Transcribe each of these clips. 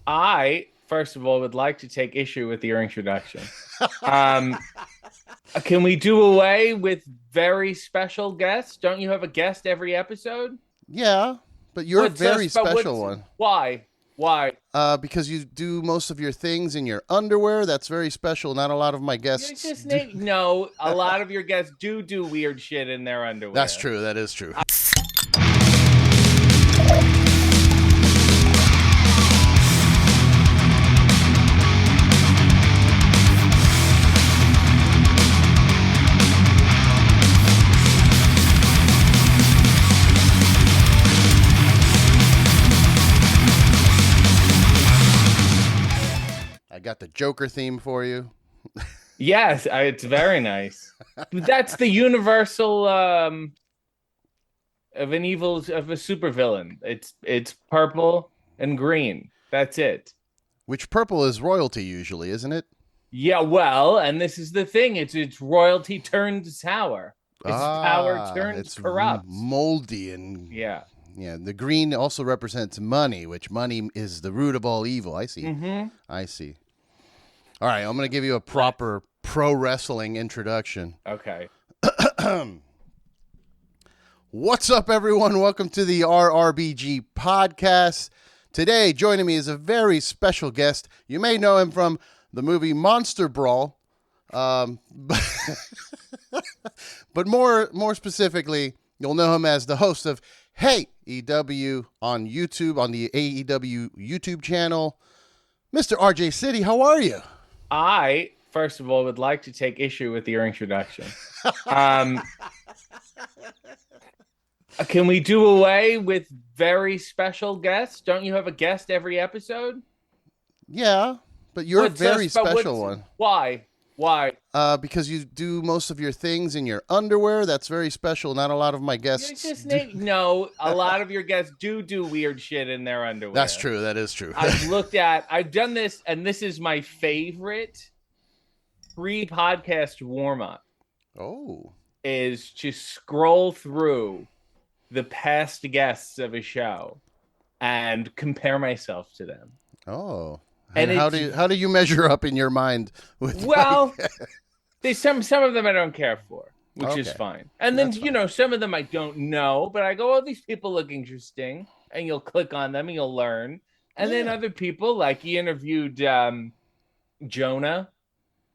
I, first of all, would like to take issue with your introduction. Um, can we do away with very special guests? Don't you have a guest every episode? Yeah, but you're a very special what's one. why? Why? Because you do most of your things in your underwear. That's very special. Not a lot of my You guests just do. no. A lot of your guests do weird shit in their underwear. That's true. That is true. I got the Joker theme for you. Yes, it's very nice. That's the universal of a supervillain. It's purple and green. That's it. Which purple is royalty usually, isn't it? Yeah, well, and this is the thing. It's royalty turned sour. It's power turned corrupt. Moldy and yeah. The green also represents money, which money is the root of all evil. I see. Mm-hmm. I see. All right, I'm going to give you a proper pro wrestling introduction. Okay. What's up, everyone? Welcome to the RRBG podcast. Today, joining me is a very special guest. You may know him from the movie Monster Brawl, but more specifically, you'll know him as the host of Hey EW on YouTube, on the AEW YouTube channel. Mr. RJ City, how are you? I, first of all, would like to take issue with your introduction. Can we do away with very special guests? Don't you have a guest every episode? Yeah, but you're a very special one. Why? Why? Because you do most of your things in your underwear. That's very special. Not a lot of my guests no, a lot of your guests do weird shit in their underwear. That's true. That is true. I've done this, and this is my favorite pre-podcast warm-up. Oh. Is to scroll through the past guests of a show and compare myself to them. Oh. And how do you measure up in your mind with there's some of them I don't care for, which is fine. And then some of them I don't know, but I go, oh, these people look interesting, and you'll click on them and you'll learn. And then other people, like you interviewed Jonah,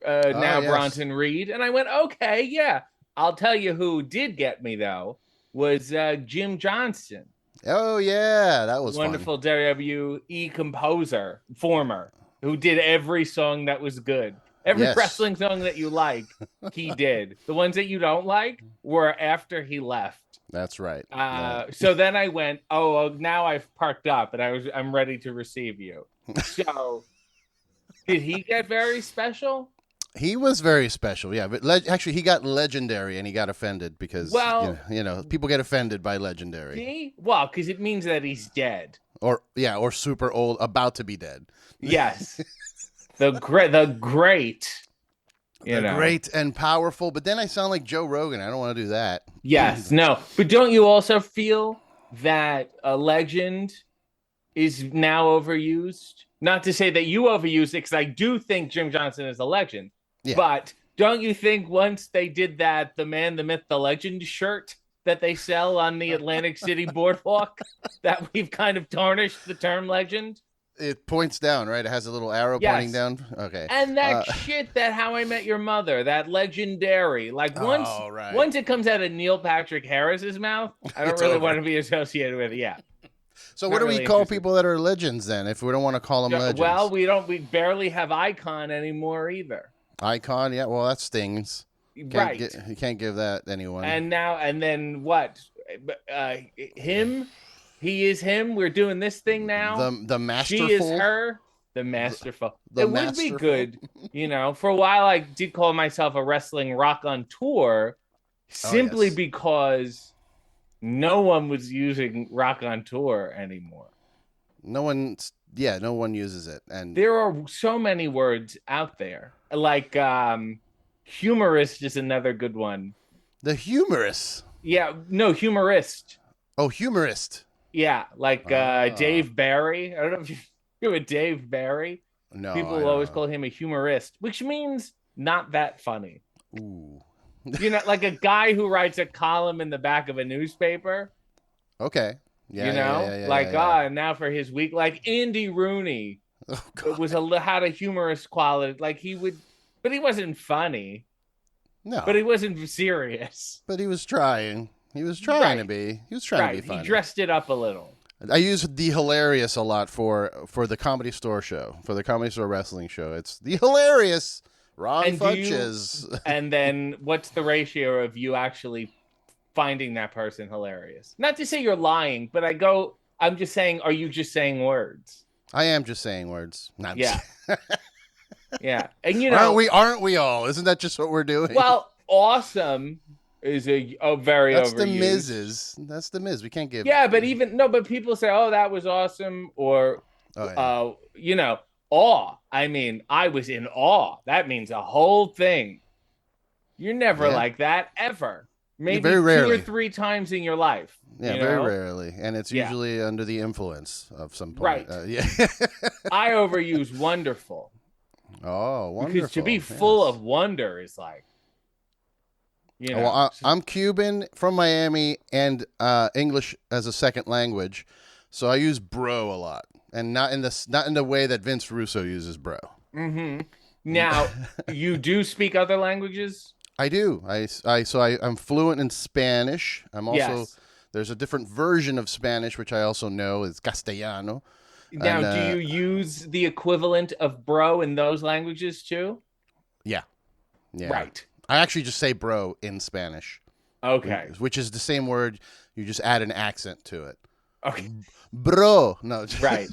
Bronson Reed, and I went, okay, yeah. I'll tell you who did get me though was Jim Johnston. Oh, yeah, that was wonderful fun. WWE composer, former, who did every song that was good. Every wrestling song that you like, he did. The ones that you don't like were after he left. That's right. So then I went, now I've parked up and I'm ready to receive you. So did he get very special? He was very special, yeah. But actually, he got legendary, and he got offended because, people get offended by legendary. Well, because it means that he's dead. Or super old, about to be dead. Yes. the great and powerful. But then I sound like Joe Rogan. I don't want to do that. Yes, no. But don't you also feel that a legend is now overused? Not to say that you overused it, because I do think Jim Johnston is a legend. Yeah. But don't you think once they did that, the man, the myth, the legend shirt that they sell on the Atlantic City boardwalk, that we've kind of tarnished the term legend? It points down, right? It has a little arrow pointing down. Okay. And that shit, that How I Met Your Mother, that legendary, like once it comes out of Neil Patrick Harris's mouth, I don't really want to be associated with it. Yeah. So what do we call people that are legends then, if we don't want to call them legends? Well, we barely have Icon anymore either. Icon, yeah, well, that stings. You can't give that anyone. And then what? Him? He is him. We're doing this thing now. The masterful. She is her. The masterful. It would be good. For a while I did call myself a wrestling rock on tour, simply because no one was using rock on tour anymore. No one uses it. And there are so many words out there. Like humorist is another good one. The humorist? Yeah, no, humorist. Oh, humorist. Yeah, like Dave Barry. I don't know if with Dave Barry. No, People will always call him a humorist, which means not that funny. Ooh. Like a guy who writes a column in the back of a newspaper. Okay. Yeah, now for his week, like Andy Rooney, had a humorous quality. Like but he wasn't funny. No, but he wasn't serious. But he was trying. He was trying to be. He was trying to be funny. He dressed it up a little. I use the hilarious a lot for the Comedy Store show, for the Comedy Store wrestling show. It's the hilarious Ron Funches. And then what's the ratio of you actually finding that person hilarious? Not to say you're lying, but I'm just saying, are you just saying words? I am just saying words. Yeah. Yeah. And aren't we all? Isn't that just what we're doing? Well, awesome is a very That's overused. the Miz's. That's the Miz. We can't give. Yeah, but but people say, "Oh, that was awesome," or awe. I mean, I was in awe. That means a whole thing. You're never like that ever. Maybe very rarely. 2 or 3 times in your life. Yeah, very rarely, and it's usually under the influence of some point. Right. I overuse wonderful. Oh, wonderful! Because to be full of wonder is like, Well, I'm Cuban from Miami and English as a second language, so I use bro a lot, and not in the way that Vince Russo uses bro. Mm-hmm. Now, you do speak other languages? I do. I'm fluent in Spanish. I'm also there's a different version of Spanish which I also know is Castellano. Now, do you use the equivalent of bro in those languages too? Yeah. Right. I actually just say bro in Spanish. Okay. Which is the same word. You just add an accent to it. Okay. Bro. No. Right.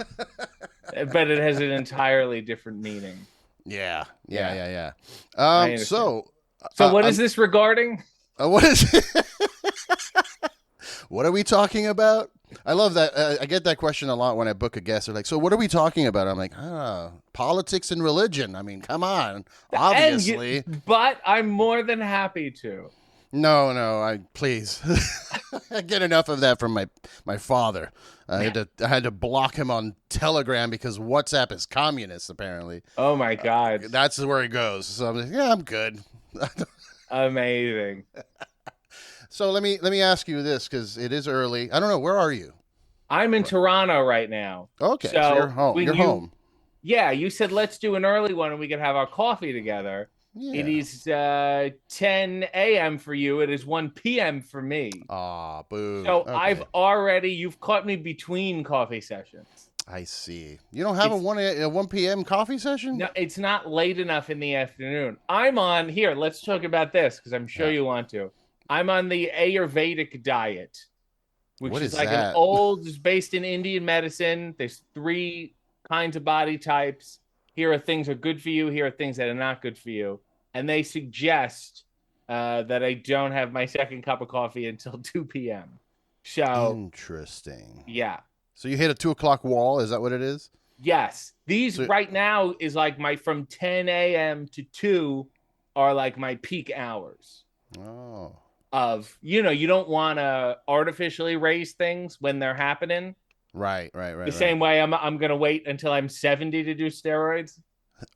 But it has an entirely different meaning. Yeah. So what is this regarding? What is it? What are we talking about? I love that. I get that question a lot when I book a guest. They're like, so what are we talking about? I'm like, politics and religion. I mean, come on. Obviously. But I'm more than happy to. No, please. I get enough of that from my father. I had to block him on Telegram because WhatsApp is communist, apparently. Oh, my God. That's where he goes. So I'm like, I'm good. Amazing. So let me ask you this, because it is early. I don't know. Where are you? I'm in Toronto right now. Okay, so you're home. You're home. Yeah, you said let's do an early one and we could have our coffee together. Yeah. It is 10 a.m. for you. It is 1 p.m. for me. Ah, boo. So okay. You've caught me between coffee sessions. I see. You don't have a 1 p.m. coffee session? No, it's not late enough in the afternoon. I'm on here. Let's talk about this because I'm sure you want to. I'm on the Ayurvedic diet, which is like that? It's based in Indian medicine. There's 3 kinds of body types. Here are things that are good for you. Here are things that are not good for you. And they suggest that I don't have my second cup of coffee until 2 p.m. So interesting. Yeah. So you hit a 2 o'clock wall. Is that what it is? Yes. Right now is like from 10 a.m. to 2 are like my peak hours. Oh. You don't want to artificially raise things when they're happening. Right. The same way I'm going to wait until I'm 70 to do steroids.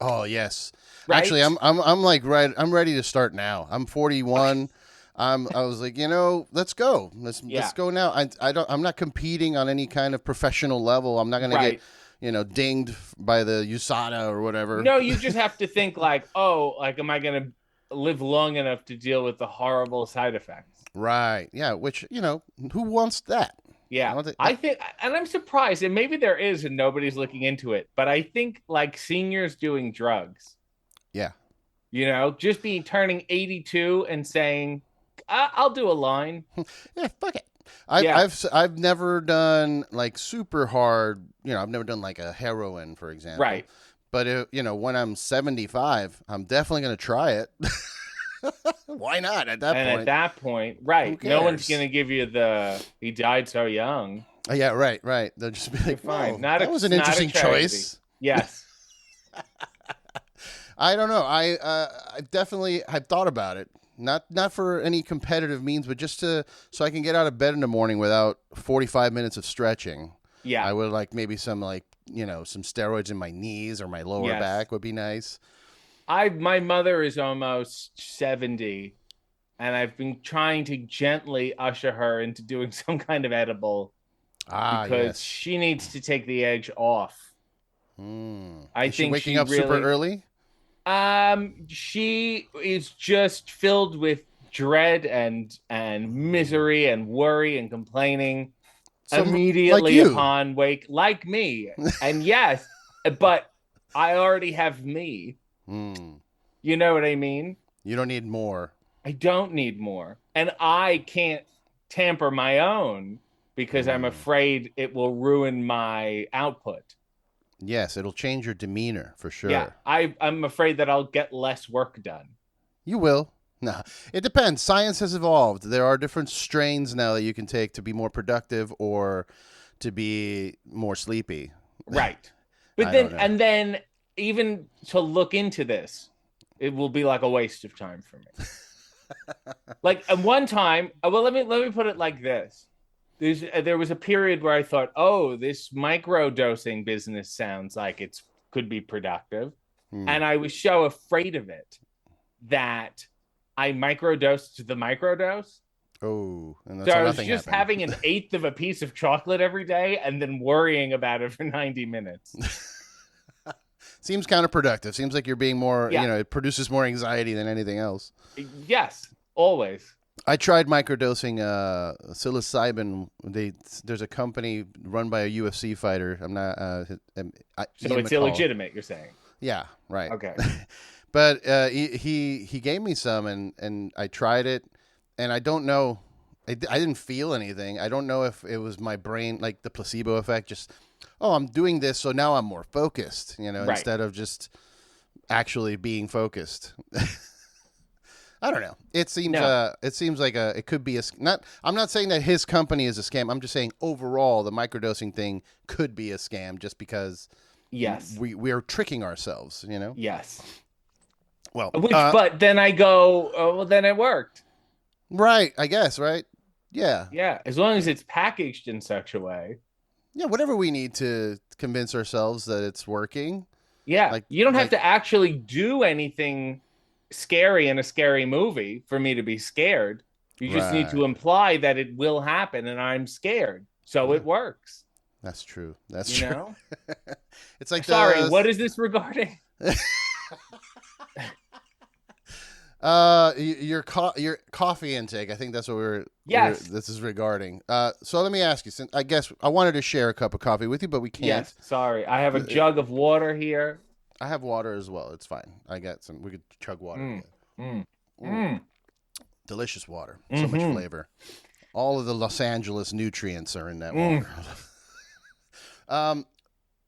Oh, yes. Right? Actually, I'm ready to start now. I'm 41. I was like, let's go. Let's go now. I'm not competing on any kind of professional level. I'm not going to get, dinged by the USADA or whatever. No, you just have to think like, am I going to live long enough to deal with the horrible side effects? Right. Yeah. Which, who wants that? Yeah. I think, and I'm surprised, and maybe there is and nobody's looking into it, but I think like seniors doing drugs. Yeah. Just turning 82 and saying, I'll do a line. Yeah, fuck it. I've never done like super hard, I've never done like a heroin, for example. Right. But, when I'm 75, I'm definitely going to try it. Why not at that point? And at that point, right. No one's going to give you he died so young. Yeah, right. They'll just be like, fine. That was an interesting choice. Yes. I don't know. I definitely have thought about it. Not for any competitive means, but just so I can get out of bed in the morning without 45 minutes of stretching. Yeah. I would like maybe some like some steroids in my knees or my lower Yes. back would be nice. My mother is almost 70, and I've been trying to gently usher her into doing some kind of edible because Yes. she needs to take the edge off. I Is she think waking up super early? She is just filled with dread and misery and worry and complaining immediately like upon wake, like me. And yes, but I already have me. You know what I mean? You don't need more. I don't need more. And I can't tamper my own because I'm afraid it will ruin my output. Yes, it'll change your demeanor for sure. Yeah, I'm afraid that I'll get less work done. You will. No, it depends. Science has evolved. There are different strains now that you can take to be more productive or to be more sleepy. Right. But then even to look into this, it will be like a waste of time for me. Like at one time, well, let me put it like this. There was a period where I thought, oh, this micro dosing business sounds like it could be productive. And I was so afraid of it that I microdosed the microdose. Oh, and that's so I was just having an eighth of a piece of chocolate every day and then worrying about it for 90 minutes. Seems counterproductive. Seems like you're being more, it produces more anxiety than anything else. Yes, always. I tried microdosing psilocybin. There's a company run by a UFC fighter. I'm not. So it's illegitimate, you're saying? Yeah, right. Okay. But he gave me some, and I tried it, and I don't know. I didn't feel anything. I don't know if it was my brain, like the placebo effect. Just, I'm doing this, so now I'm more focused. Right. Instead of just actually being focused. I don't know. It seems like it could be I'm not saying that his company is a scam. I'm just saying overall the microdosing thing could be a scam just because we're tricking ourselves, Yes. Well, but then I go, well, then it worked. Right, I guess, right? Yeah. Yeah, as long as it's packaged in such a way. Yeah, whatever we need to convince ourselves that it's working. Yeah, you don't have to actually do anything scary in a scary movie for me to be scared. You just need to imply that it will happen and I'm scared. So it works. That's true. That's true. It's like what is this regarding? Your coffee intake. I think that's what this is regarding. So let me ask you, since I guess I wanted to share a cup of coffee with you, but we can't. Yes, sorry. I have a jug of water here. I have water as well. It's fine. I got some. We could chug water. Delicious water. So much flavor. All of the Los Angeles nutrients are in that water.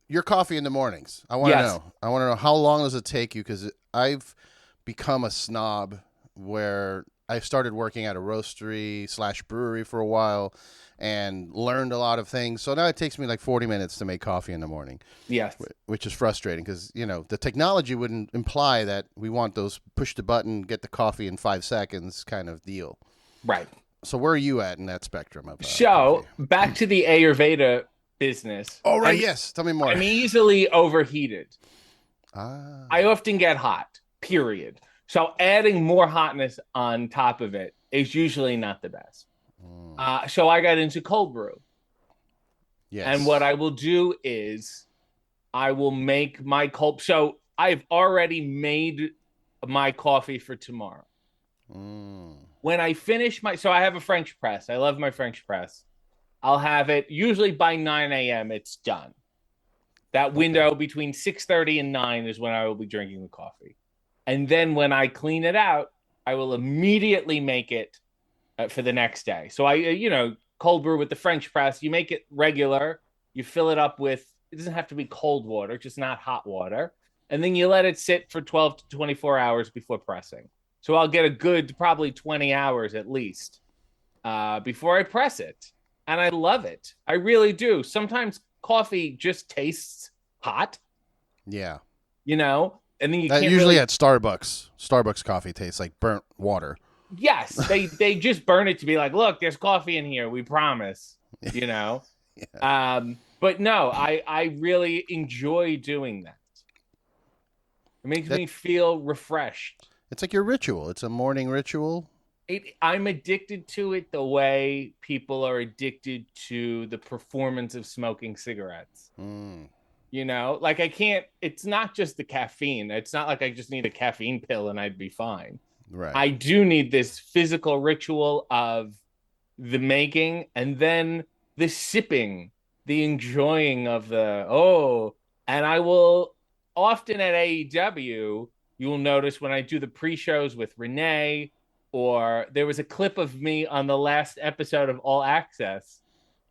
Your coffee in the mornings. I want to know. I want to know, how long does it take you? Because I've become a snob where I started working at a roastery / brewery for a while and learned a lot of things. So now it takes me like 40 minutes to make coffee in the morning. Yes. Which is frustrating because, the technology wouldn't imply that we want those push the button, get the coffee in 5 seconds kind of deal. Right. So where are you at in that spectrum of coffee? Back to the Ayurveda business. Oh, right. Yes. Tell me more. I'm easily overheated. I often get hot, period. So adding more hotness on top of it is usually not the best. So I got into cold brew. Yes. And what I will do is I will make my cold. So I've already made my coffee for tomorrow. When I finish so I have a French press. I love my French press. I'll have it usually by 9 a.m. It's done. That window between 6:30 and 9 is when I will be drinking the coffee. And then when I clean it out, I will immediately make it for the next day. So I, cold brew with the French press. You make it regular. You fill it up with, it doesn't have to be cold water, just not hot water. And then you let it sit for 12 to 24 hours before pressing. So I'll get a good probably 20 hours at least before I press it. And I love it. I really do. Sometimes coffee just tastes hot. Yeah. And then you can't usually at Starbucks coffee tastes like burnt water. Yes, they just burn it to be like, look, there's coffee in here. We promise. Yeah. But no, I really enjoy doing that. It makes me feel refreshed. It's like your ritual. It's a morning ritual. I'm addicted to it the way people are addicted to the performance of smoking cigarettes. Mm, Like I can't, it's not just the caffeine. It's not like I just need a caffeine pill and I'd be fine. right. I do need this physical ritual of the making and then the sipping, the enjoying of and I will often at AEW, you'll notice when I do the pre-shows with Renee, or there was a clip of me on the last episode of All Access.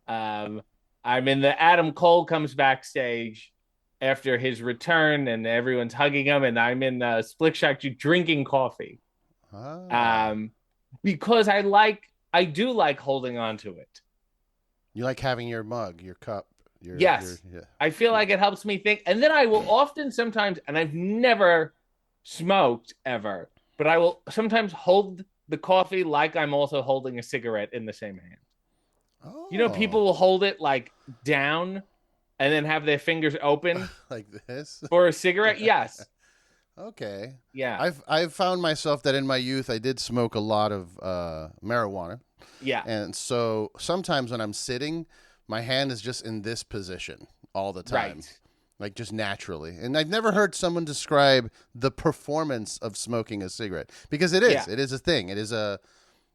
I'm in the Adam Cole comes backstage after his return and everyone's hugging him, and I'm in the split shot drinking coffee. Ah. Because I do like holding on to it. You like having your mug, your cup. Yes. Yeah. I feel like it helps me think. And then I will often sometimes, and I've never smoked ever, but I will sometimes hold the coffee like I'm also holding a cigarette in the same hand. Oh. People will hold it like down and then have their fingers open like this for a cigarette. Yes. Okay. Yeah. I've found myself that in my youth I did smoke a lot of marijuana. Yeah. And so sometimes when I'm sitting, my hand is just in this position all the time. Right. Like just naturally. And I've never heard someone describe the performance of smoking a cigarette because it is. Yeah. It is a thing. It is a,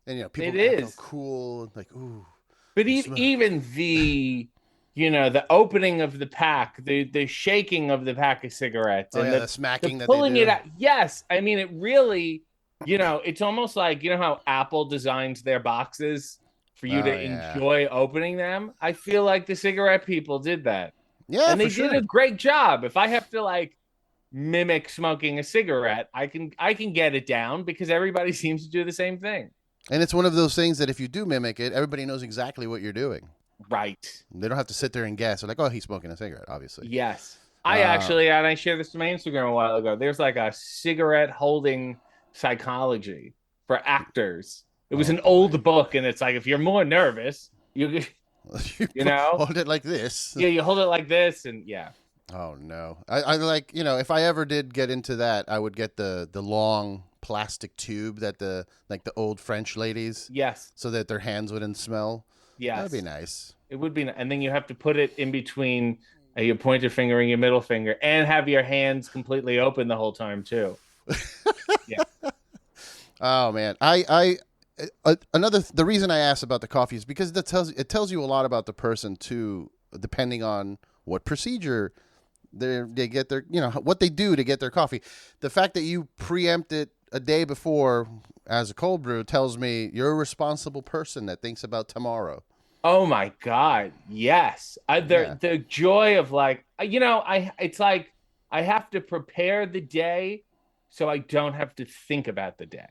and people act cool, like ooh. But even the, the opening of the pack, the shaking of the pack of cigarettes, and the smacking, the pulling it out. Yes, I mean it really, it's almost like how Apple designs their boxes for you to enjoy opening them. I feel like the cigarette people did that. Yeah, and they did a great job. If I have to like mimic smoking a cigarette, I can get it down because everybody seems to do the same thing. And it's one of those things that if you do mimic it, everybody knows exactly what you're doing. Right. They don't have to sit there and guess. They're like, oh, he's smoking a cigarette, obviously. Yes. I actually, and I shared this to my Instagram a while ago, there's like a cigarette holding psychology for actors. It was an old book, and it's like, if you're more nervous, you hold it like this. Yeah, you hold it like this, and yeah. Oh, no. I like, if I ever did get into that, I would get the long plastic tube that the old French ladies. Yes. So that their hands wouldn't smell. Yes. That'd be nice. It would be. And then you have to put it in between your pointer finger and your middle finger and have your hands completely open the whole time too. Yeah. Oh, man. The reason I asked about the coffee is because it tells you a lot about the person too, depending on what procedure they get their, what they do to get their coffee. The fact that you preempt it a day before as a cold brew tells me you're a responsible person that thinks about tomorrow. Oh my God. Yes. The joy of like, it's like I have to prepare the day so I don't have to think about the day.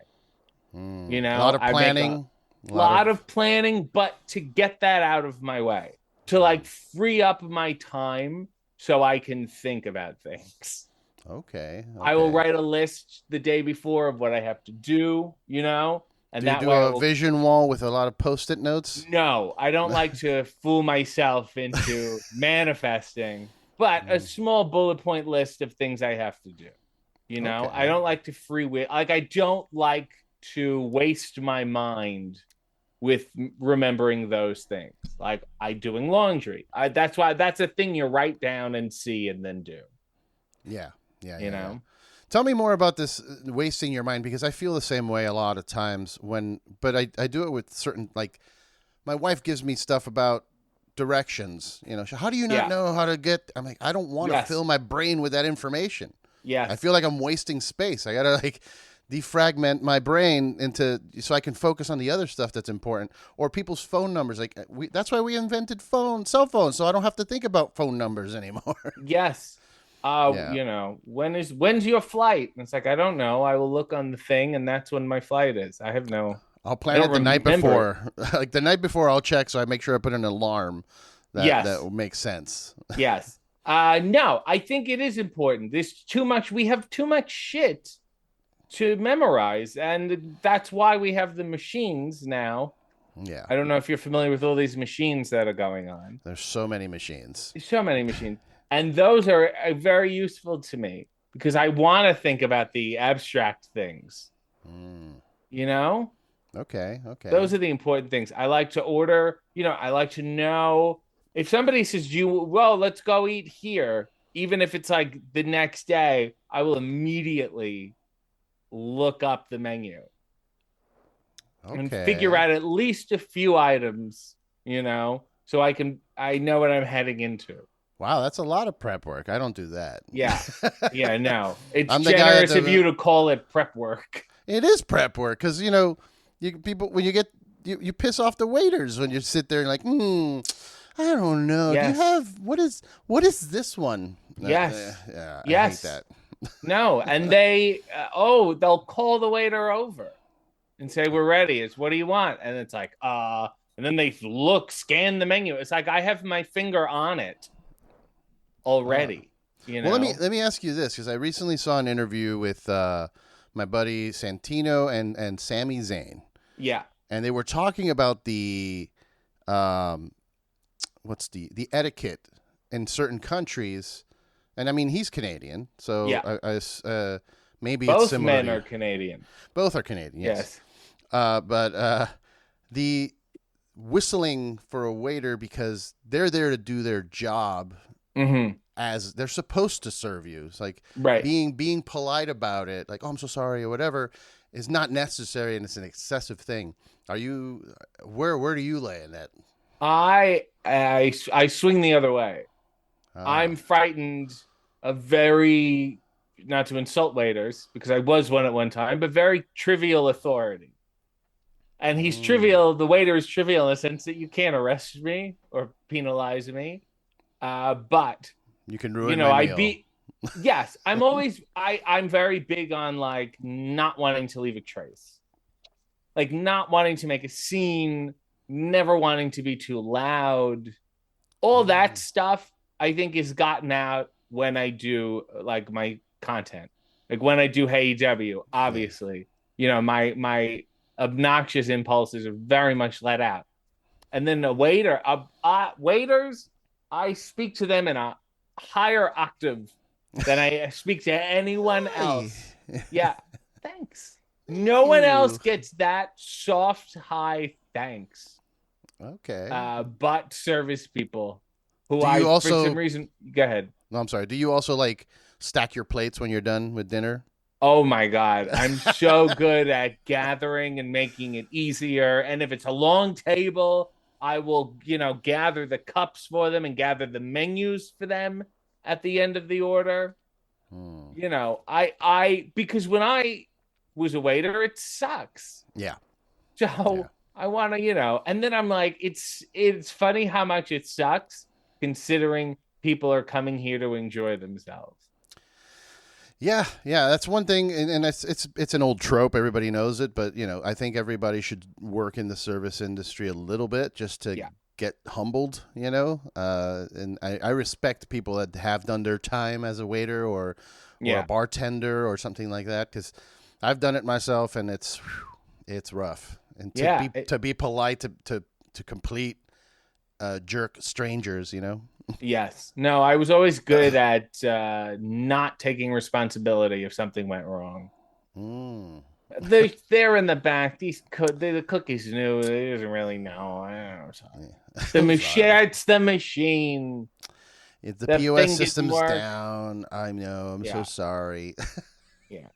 A lot of planning. A lot of planning, but to get that out of my way, to like free up my time so I can think about things. Okay. I will write a list the day before of what I have to do, and do you do a vision wall with a lot of Post-it notes? No, I don't like to fool myself into manifesting, but a small bullet point list of things I have to do. I don't like to freewheel. Like, I don't like to waste my mind with remembering those things. Like doing laundry. That's a thing you write down and see and then do. Yeah. Yeah. Tell me more about this wasting your mind, because I feel the same way a lot of times but I do it with certain, like my wife gives me stuff about directions, how do you not know how to get, I'm like, I don't want to fill my brain with that information. Yeah. I feel like I'm wasting space. I got to defragment my brain so I can focus on the other stuff that's important, or people's phone numbers. Like that's why we invented cell phones. So I don't have to think about phone numbers anymore. Yes. When's your flight? And it's like, I don't know. I will look on the thing, and that's when my flight is. I have no. I'll plan it the night before. Like the night before, I'll check, so I make sure I put an alarm. That will make sense. Yes. No, I think it is important. There's too much. We have too much shit to memorize, and that's why we have the machines now Yeah. I don't know if you're familiar with all these machines that are going on. There's so many machines. So many machines. And those are very useful to me because I want to think about the abstract things. Mm. You know? Okay. Okay. Those are the important things. I like to order, I like to know if somebody says, well, let's go eat here, even if it's like the next day, I will immediately look up the menu and figure Okay. out at least a few items, so I know what I'm heading into. Wow, that's a lot of prep work. I don't do that. Yeah. Yeah, no. It's I'm the guy at generous of you to call it prep work. It is prep work because people when you piss off the waiters when you sit there and like, I don't know. Yes. Do you have what is this one? Yes. Yeah, yes. I hate that. No, and they'll call the waiter over and say, we're ready. It's, what do you want? And it's like, and then they scan the menu. It's like, I have my finger on it already. Well, let me ask you this, because I recently saw an interview with my buddy Santino and Sami Zayn. Yeah. And they were talking about the what's the etiquette in certain countries. And I mean, he's Canadian, so yeah. Maybe both it's similar. Men are Canadian. Both are Canadian. Yes. But the whistling for a waiter because they're there to do their job as they're supposed to serve you. It's like being polite about it, like, oh, I'm so sorry or whatever, is not necessary, and it's an excessive thing. Are you where do you lay in that? I swing the other way. I'm frightened of very, not to insult waiters, because I was one at one time, but very trivial authority. And he's trivial. The waiter is trivial in the sense that you can't arrest me or penalize me. But you can ruin my meal. Yes, I'm very big on like not wanting to leave a trace. Like not wanting to make a scene, never wanting to be too loud. All that stuff I think is gotten out when I do like my content. Like when I do Hey EW, obviously, my obnoxious impulses are very much let out. And then a waiter, waiters, I speak to them in a higher octave than I speak to anyone else. Yeah, thanks. No one else gets that soft, high thanks. Okay. But service people who for some reason, go ahead. No, I'm sorry. Do you also like stack your plates when you're done with dinner? Oh my God. I'm so good at gathering and making it easier. And if it's a long table, I will, gather the cups for them and gather the menus for them at the end of the order. Because when I was a waiter, it sucks. Yeah. So I want to, and then I'm like, it's funny how much it sucks considering people are coming here to enjoy themselves. Yeah, that's one thing, and it's an old trope. Everybody knows it, but I think everybody should work in the service industry a little bit just to get humbled. And I respect people that have done their time as a waiter or a bartender or something like that, because I've done it myself, and it's rough. And to be polite to complete jerk strangers, Yes. No, I was always good at not taking responsibility if something went wrong. They're in the back. The cookie's new. He doesn't really know. I don't know. Sorry. The machine. It's the machine. If the POS system's down, I know. I'm so sorry. Yeah.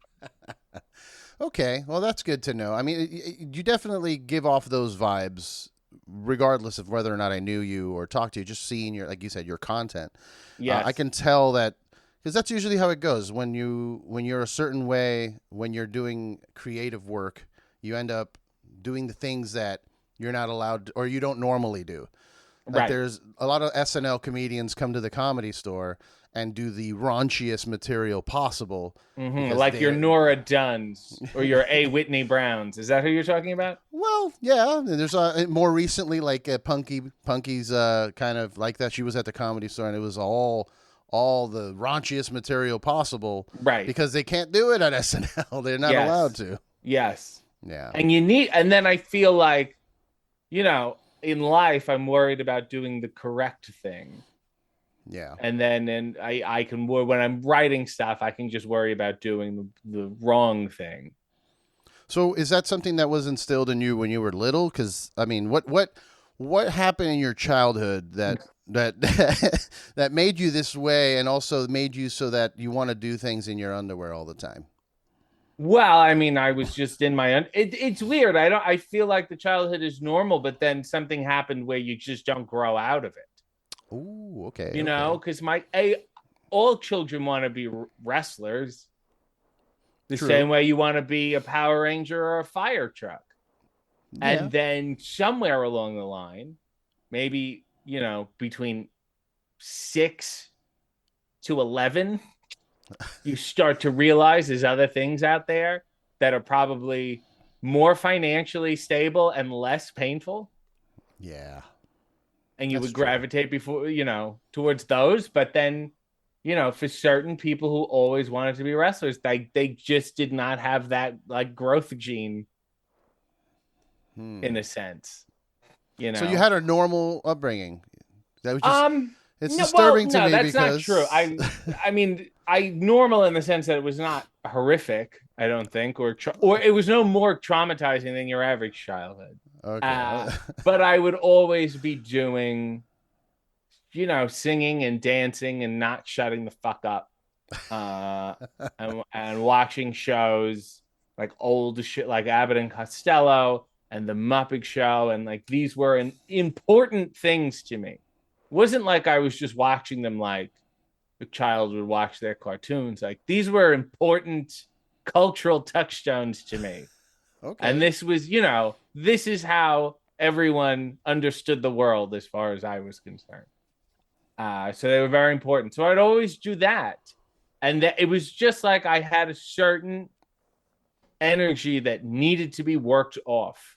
Okay. Well, that's good to know. I mean, you definitely give off those vibes, regardless of whether or not I knew you or talked to you, just seeing like you said, your content. Yeah, I can tell that, because that's usually how it goes. When you're a certain way, when you're doing creative work, you end up doing the things that you're not allowed to, or you don't normally do. Like there's a lot of SNL comedians come to the Comedy Store and do the raunchiest material possible. Like your Nora Duns or your A. Whitney Browns. Is that who you're talking about? Well, yeah. There's more recently, like Punky's kind of like that. She was at the Comedy Store, and it was all the raunchiest material possible. Right. Because they can't do it at SNL. They're not allowed to. Yes. Yeah. And then I feel like, in life, I'm worried about doing the correct thing. Yeah. And then I can, when I'm writing stuff, I can just worry about doing the wrong thing. So is that something that was instilled in you when you were little? Because I mean, what happened in your childhood that that made you this way, and also made you so that you want to do things in your underwear all the time? Well, I mean, I was just in my it's weird. I feel like the childhood is normal, but then something happened where you just don't grow out of it. Ooh, okay, Because all children want to be wrestlers the True. same way you want to be a Power Ranger or a fire truck. Yeah. And then somewhere along the line, maybe, between 6 to 11, you start to realize there's other things out there that are probably more financially stable and less painful. Yeah. And you would gravitate towards those. But then, for certain people who always wanted to be wrestlers, they just did not have that like growth gene in a sense. So you had a normal upbringing. That was just it's no, disturbing to me that's because not true. I mean, normal in the sense that it was not horrific, I don't think, or it was no more traumatizing than your average childhood. Okay. But I would always be doing, singing and dancing and not shutting the fuck up, and watching shows like old shit like Abbott and Costello and the Muppet Show, and like these were important things to me. It wasn't like I was just watching them like a child would watch their cartoons. Like these were important cultural touchstones to me. Okay. And this was, this is how everyone understood the world as far as I was concerned. So they were very important. So I'd always do that. And it was just like I had a certain energy that needed to be worked off.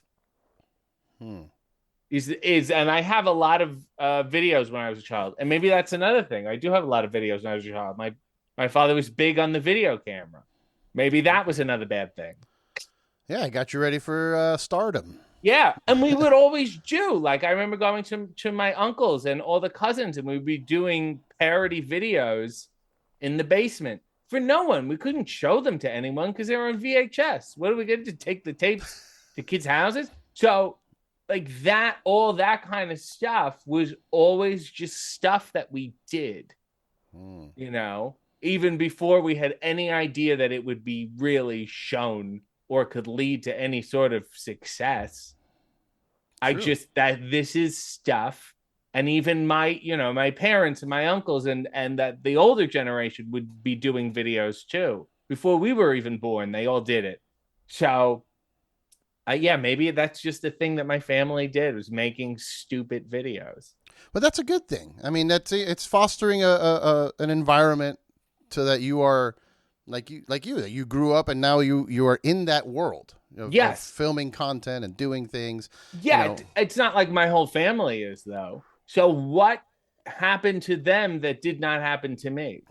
And I have a lot of videos when I was a child. And maybe that's another thing. I do have a lot of videos when I was a child. My father was big on the video camera. Maybe that was another bad thing. Yeah, I got you ready for stardom. Yeah, and we would always do. Like I remember going to my uncles and all the cousins, and we'd be doing parody videos in the basement for no one. We couldn't show them to anyone because they were on VHS. What do we get to take the tapes to kids' houses? So like that, all that kind of stuff was always just stuff that we did, even before we had any idea that it would be really shown or could lead to any sort of success. True. That this is stuff. And even my parents and my uncles and that the older generation would be doing videos too. Before we were even born, they all did it. So maybe that's just the thing that my family did, was making stupid videos. But that's a good thing. I mean, it's fostering an environment so that you are like you grew up and now you are in that world of filming content and doing things. Yeah, it's not like my whole family is though. So what happened to them that did not happen to me?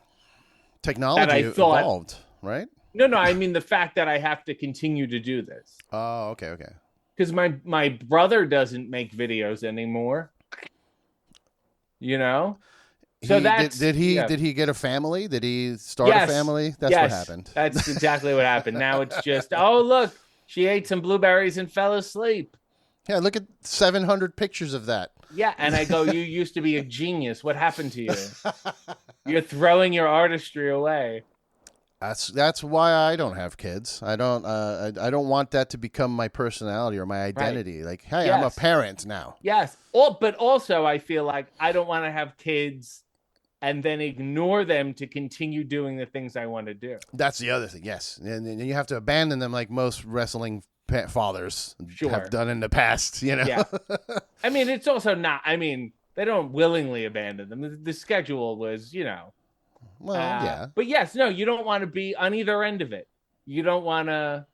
Technology evolved, right? No, I mean the fact that I have to continue to do this. Oh, okay. Because my brother doesn't make videos anymore. So did he get a family? Did he start a family? That's what happened. That's exactly what happened. Now it's just, oh look, she ate some blueberries and fell asleep. Yeah, look at 700 pictures of that. Yeah, and I go, you used to be a genius. What happened to you? You're throwing your artistry away. That's why I don't have kids. I don't want that to become my personality or my identity. Right. Like, hey, I'm a parent now. Yes. But also I feel like I don't want to have kids and then ignore them to continue doing the things I want to do. That's the other thing. Yes. And you have to abandon them like most wrestling fathers have done in the past, Yeah. I mean, it's also not, they don't willingly abandon them. The schedule was, Well, yeah. But yes, no, you don't want to be on either end of it. You don't want to,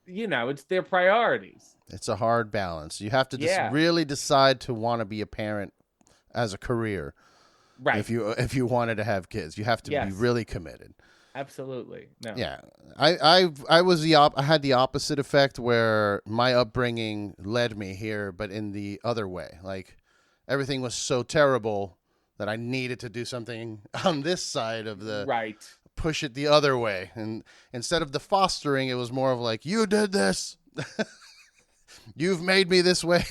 it's their priorities. It's a hard balance. You have to just really decide to want to be a parent as a career. Right. If you wanted to have kids, you have to be really committed. Absolutely. No. Yeah, I had the opposite effect where my upbringing led me here, but in the other way. Like everything was so terrible that I needed to do something on this side of the Right. push it the other way. And instead of the fostering, it was more of like, you did this. You've made me this way.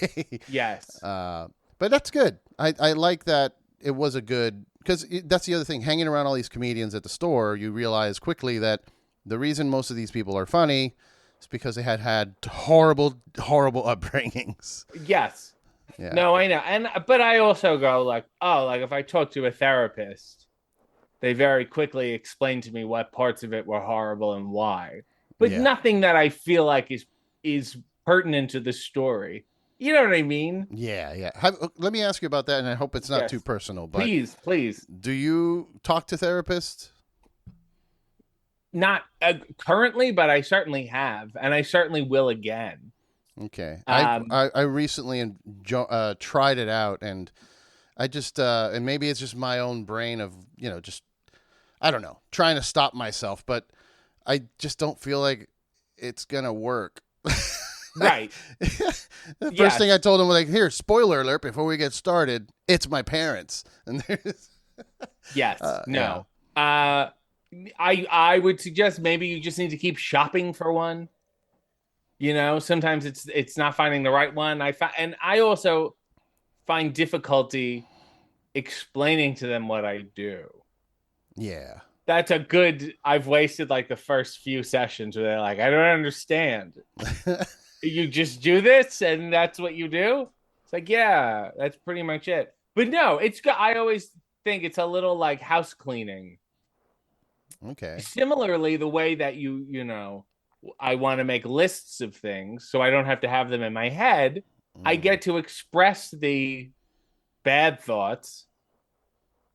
Yes. But that's good. I like that it was a good, because that's the other thing. Hanging around all these comedians at the store, you realize quickly that the reason most of these people are funny is because they had horrible, horrible upbringings. Yes. Yeah. No, I know. But I also go like, oh, like if I talk to a therapist, they very quickly explain to me what parts of it were horrible and why. But Yeah. nothing that I feel like is pertinent to the story. You know what I mean? Yeah, yeah. Let me ask you about that, and I hope it's not too personal. But please. Do you talk to therapists? Not currently, but I certainly have, and I certainly will again. Okay. I recently tried it out, and I just and maybe it's just my own brain of just I don't know, trying to stop myself, but I just don't feel like it's gonna work. Right. The first thing I told him was like, "Here, spoiler alert! Before we get started, it's my parents." And there's yes, no. Yeah. I would suggest maybe you just need to keep shopping for one. Sometimes it's not finding the right one. I also find difficulty explaining to them what I do. Yeah. That's a good. I've wasted like the first few sessions where they're like, I don't understand. You just do this and that's what you do? It's like, yeah, that's pretty much it. But no, it's good. I always think it's a little like house cleaning. Okay. Similarly, the way that I want to make lists of things so I don't have to have them in my head. I get to express the bad thoughts.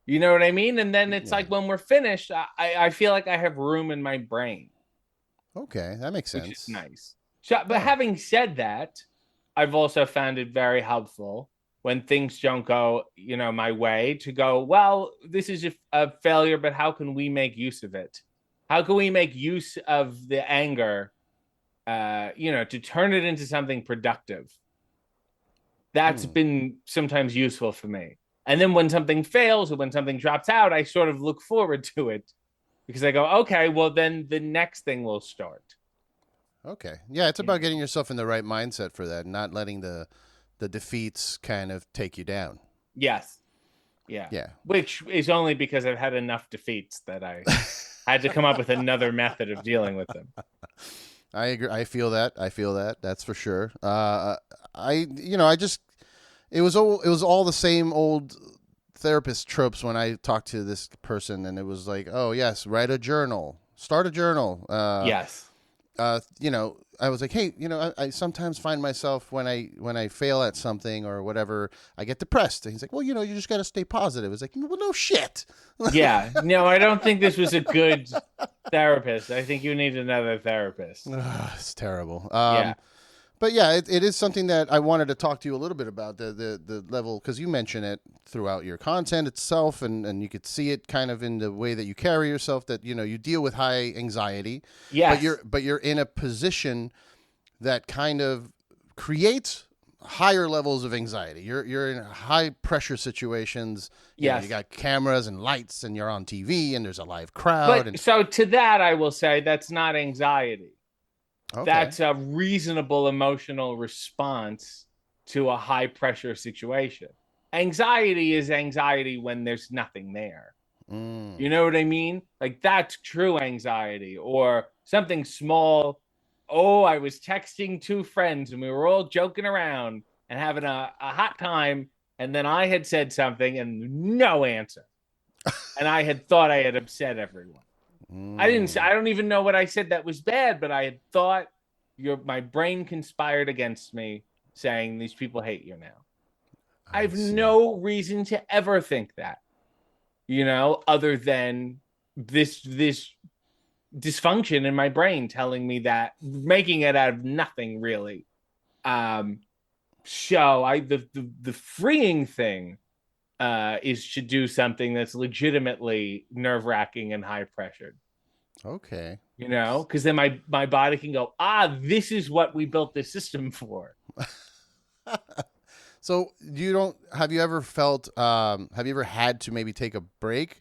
You know what I mean? And then it's like when we're finished, I feel like I have room in my brain. Okay, that makes sense. Which is nice. So, but having said that, I've also found it very helpful when things don't go, my way to go, well, this is a failure, but how can we make use of it? How can we make use of the anger, to turn it into something productive? That's been sometimes useful for me. And then when something fails or when something drops out, I sort of look forward to it because I go, okay, well, then the next thing will start. Okay. Yeah, it's about getting yourself in the right mindset for that, not letting the defeats kind of take you down. Yes. Yeah. Yeah. Which is only because I've had enough defeats that I had to come up with another method of dealing with them. I agree. I feel that. That's for sure. It was all the same old therapist tropes when I talked to this person, and it was like, oh yes, write a journal, start a journal. Yes. I was like, hey, I sometimes find myself when I fail at something or whatever, I get depressed. And he's like, well, you just got to stay positive. It's like, well, no shit. Yeah. No, I don't think this was a good therapist. I think you need another therapist. It's terrible. Yeah. But yeah, it is something that I wanted to talk to you a little bit about the level, because you mention it throughout your content itself, and you could see it kind of in the way that you carry yourself, that you deal with high anxiety. Yes. But you're in a position that kind of creates higher levels of anxiety. You're in high pressure situations. Yes. You got cameras and lights, and you're on TV, and there's a live crowd. So to that, I will say that's not anxiety. Okay. That's a reasonable emotional response to a high pressure situation. Anxiety is anxiety when there's nothing there. You know what I mean? Like that's true anxiety, or something small. Oh, I was texting two friends and we were all joking around and having a hot time. And then I had said something and no answer. And I had thought I had upset everyone. I don't even know what I said that was bad, but I had thought my brain conspired against me, saying these people hate you now. I have no reason to ever think that, other than this dysfunction in my brain telling me that, making it out of nothing really. The freeing thing is to do something that's legitimately nerve-wracking and high pressured. Okay. Because then my body can go, this is what we built this system for. So have you ever had to maybe take a break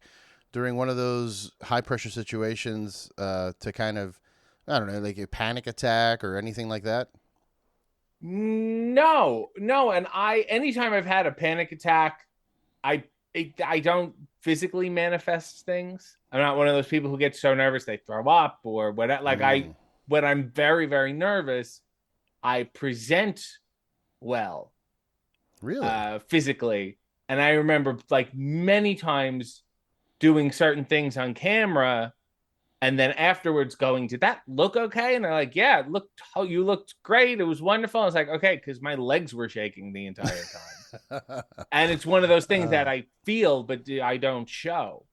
during one of those high pressure situations to kind of, I don't know, like a panic attack or anything like that? No. And anytime I've had a panic attack, I don't physically manifest things. I'm not one of those people who get so nervous they throw up or what. When I'm very, very nervous, I present well, Really? physically. And I remember like many times doing certain things on camera and then afterwards going, did that look okay? And they're like, yeah, you looked great. It was wonderful. I was like, okay, because my legs were shaking the entire time. And it's one of those things that I feel, but I don't show,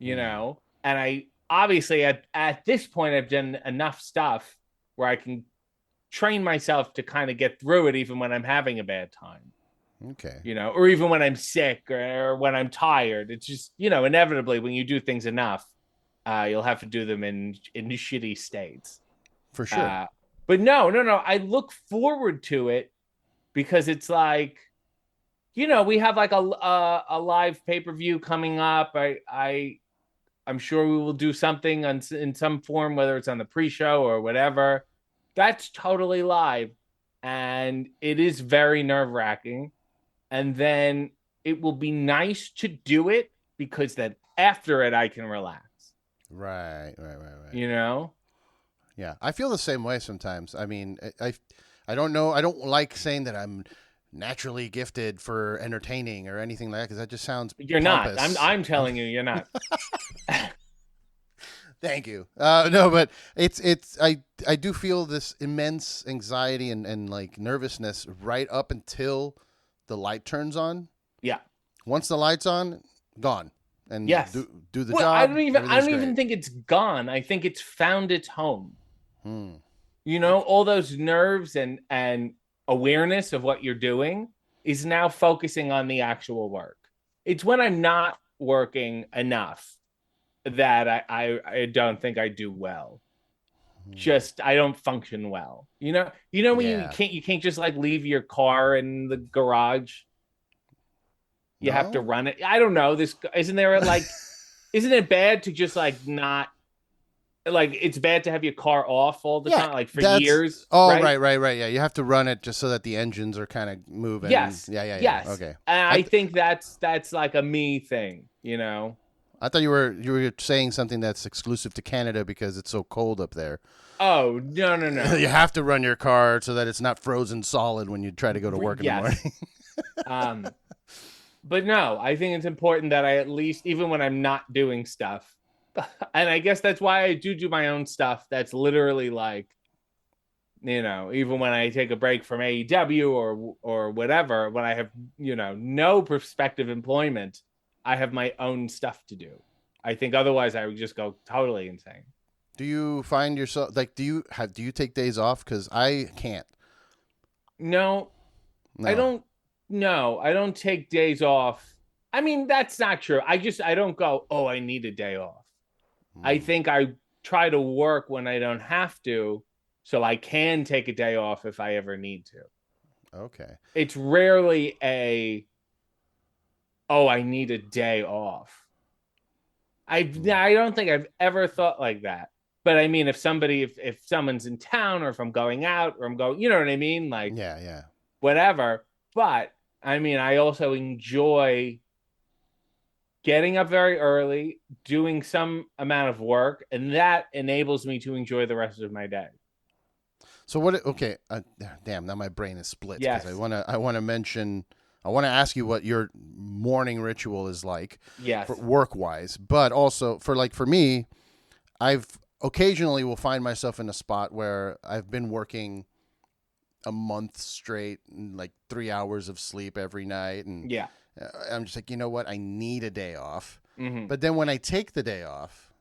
And I obviously at this point, I've done enough stuff where I can train myself to kind of get through it, even when I'm having a bad time. Okay. Or even when I'm sick or when I'm tired. It's just, inevitably when you do things enough, you'll have to do them in shitty states. For sure. But no. I look forward to it because it's like, we have like a live pay-per-view coming up. I'm sure we will do something in some form, whether it's on the pre-show or whatever. That's totally live, and it is very nerve-wracking. And then it will be nice to do it because then after it, I can relax. Right. Yeah, I feel the same way sometimes. I mean, I don't know. I don't like saying that I'm naturally gifted for entertaining or anything like that because that just sounds You're pompous. not. I'm telling you, you're not. Thank you. No, but I do feel this immense anxiety and like nervousness right up until the light turns on. Yeah. Once the light's on, gone. And yes. do the job. I don't even think it's gone. I think it's found its home. All those nerves and awareness of what you're doing is now focusing on the actual work. It's when I'm not working enough that I don't think I do well. Just I don't function well. When you can't just like leave your car in the garage. You have to run it. I don't know. Isn't it bad to just like not like it's bad to have your car off all the time, like for years. Oh, right. Yeah, you have to run it just so that the engines are kind of moving. Yes. Yeah. Okay. And I think that's like a me thing, I thought you were saying something that's exclusive to Canada because it's so cold up there. Oh, no. You have to run your car so that it's not frozen solid when you try to go to work in the morning. But no, I think it's important that I at least, even when I'm not doing stuff, and I guess that's why I do my own stuff. That's literally like, even when I take a break from AEW or whatever, when I have, no prospective employment, I have my own stuff to do. I think otherwise I would just go totally insane. Do you find yourself like, do you take days off? Cause I can't. No. I don't. No, I don't take days off. I mean, that's not true. I don't go, oh, I need a day off. I think I try to work when I don't have to, so I can take a day off if I ever need to. Okay. It's rarely I need a day off. I don't think I've ever thought like that. But I mean, if someone's in town or if I'm going out or I'm going, you know what I mean? Like, yeah. Whatever. But I mean, I also enjoy getting up very early, doing some amount of work, and that enables me to enjoy the rest of my day. So what? Okay, damn! Now my brain is split. Yes. I want to ask you what your morning ritual is like. Yes. For work-wise, but also for me, I've occasionally will find myself in a spot where I've been working a month straight, and like 3 hours of sleep every night, and I'm just like, you know what? I need a day off. Mm-hmm. But then when I take the day off,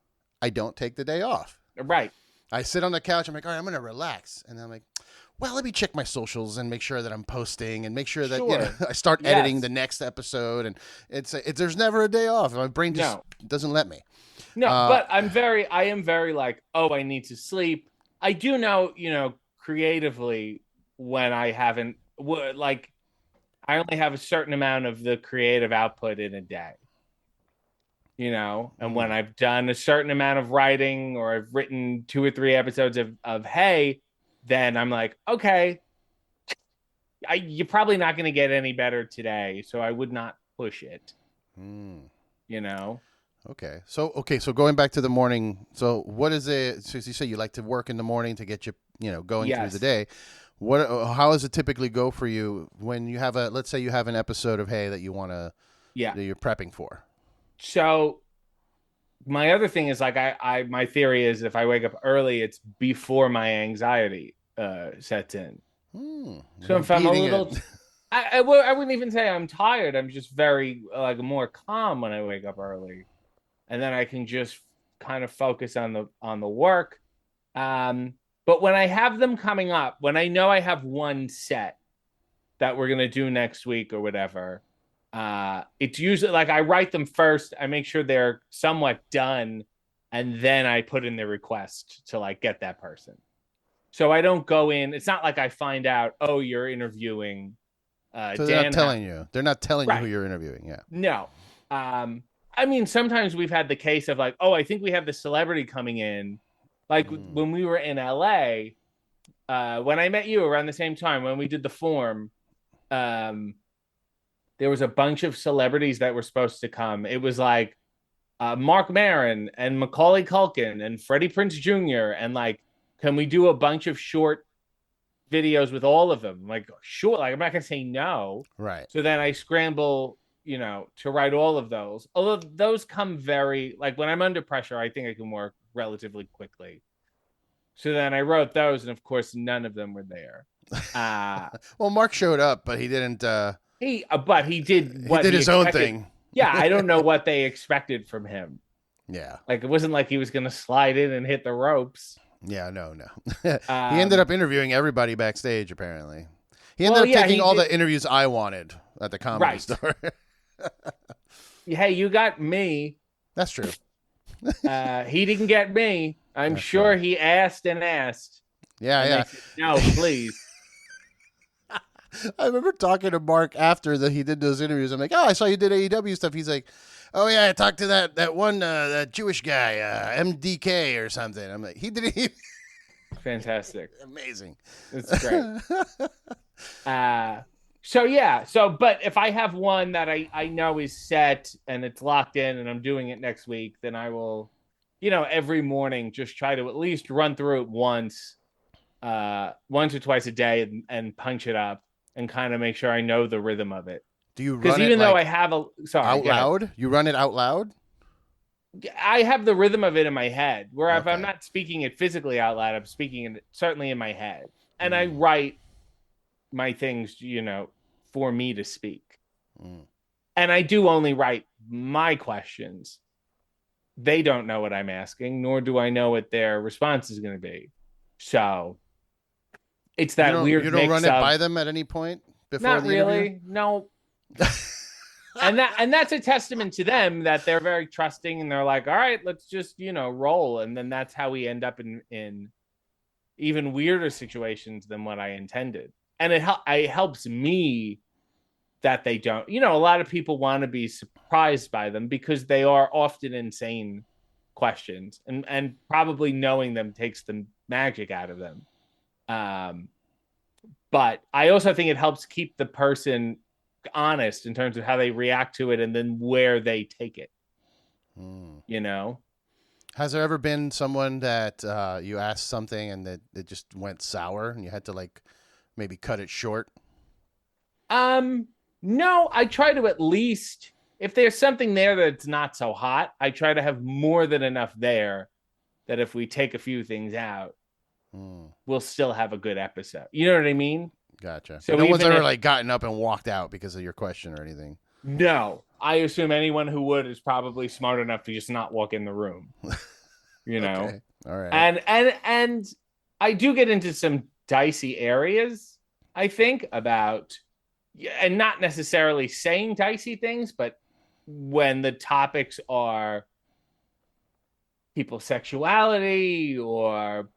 I don't take the day off. Right. I sit on the couch. I'm like, all right, I'm going to relax. And then I'm like, well, let me check my socials and make sure that I'm posting and make sure that I start editing the next episode. And there's never a day off. My brain just doesn't let me. No, but I am very like, oh, I need to sleep. I do know, creatively when I haven't, like, I only have a certain amount of the creative output in a day, and when I've done a certain amount of writing or I've written 2 or 3 episodes of Hey, then I'm like, okay, you're probably not going to get any better today. So I would not push it, Okay. So going back to the morning. So what is it? So you say you like to work in the morning to get you, going through the Yes. day. How does it typically go for you when you have let's say you have an episode of Hey that you want to, Yeah. that you're prepping for? So my other thing is like, my theory is if I wake up early, it's before my anxiety sets in. So if I'm a little, I wouldn't even say I'm tired. I'm just very like more calm when I wake up early, and then I can just kind of focus on the work. But when I have them coming up, when I know I have one set that we're gonna do next week or whatever, it's usually like I write them first. I make sure they're somewhat done, and then I put in the request to like get that person. So I don't go in. It's not like I find out, oh, you're interviewing So they're Dan. not telling you. They're not telling you Right. who you're interviewing. Yeah. No. I mean, sometimes we've had the case of like, oh, I think we have the celebrity coming in. Like when we were in LA, when I met you around the same time when we did the form, there was a bunch of celebrities that were supposed to come. It was like Mark Maron and Macaulay Culkin and Freddie Prinze Jr. And like, can we do a bunch of short videos with all of them? I'm like, sure. Like, I'm not gonna say no. Right. So then I scramble, to write all of those. Although those come very like when I'm under pressure, I think I can work relatively quickly. So then I wrote those, and of course, none of them were there. Well, Mark showed up, but he didn't. But he did what he did his own expected. thing. Yeah, I don't know what they expected from him. Yeah. Like it wasn't like he was gonna slide in and hit the ropes. Yeah, no. He ended up interviewing everybody backstage, apparently. He ended up taking all the interviews I wanted at the Comedy Store. Hey, you got me. That's true. He didn't get me. I'm sure he asked and asked. Yeah, and said, no, please. I remember talking to Mark after he did those interviews. I'm like, oh, I saw you did AEW stuff. He's like, oh, yeah, I talked to that one that Jewish guy, MDK or something. I'm like, he didn't even... Fantastic. Amazing. It's great. But if I have one that I know is set and it's locked in and I'm doing it next week, then I will, every morning just try to at least run through it once or twice a day and punch it up and kind of make sure I know the rhythm of it. Do you run it because even though I have out loud? You run it out loud? I have the rhythm of it in my head, where if I'm not speaking it physically out loud, I'm speaking it certainly in my head. And I write my things, for me to speak. And I do only write my questions. They don't know what I'm asking, nor do I know what their response is going to be. So it's that weird You don't run it by them at any point before not the really. interview? No. and that's a testament to them that they're very trusting and they're like, all right, let's just, roll. And then that's how we end up in even weirder situations than what I intended. And it helps me that they don't, a lot of people want to be surprised by them because they are often insane questions and probably knowing them takes the magic out of them. But I also think it helps keep the person honest in terms of how they react to it and then where they take it. Has there ever been someone that you asked something and that it just went sour and you had to like maybe cut it short? No, I try to at least, if there's something there that's not so hot, I try to have more than enough there that if we take a few things out, we'll still have a good episode. You know what I mean? Gotcha. So no one's ever like gotten up and walked out because of your question or anything. No, I assume anyone who would is probably smart enough to just not walk in the room. Okay. All right. And I do get into some dicey areas, I think, about, and not necessarily saying dicey things, but when the topics are people's sexuality, or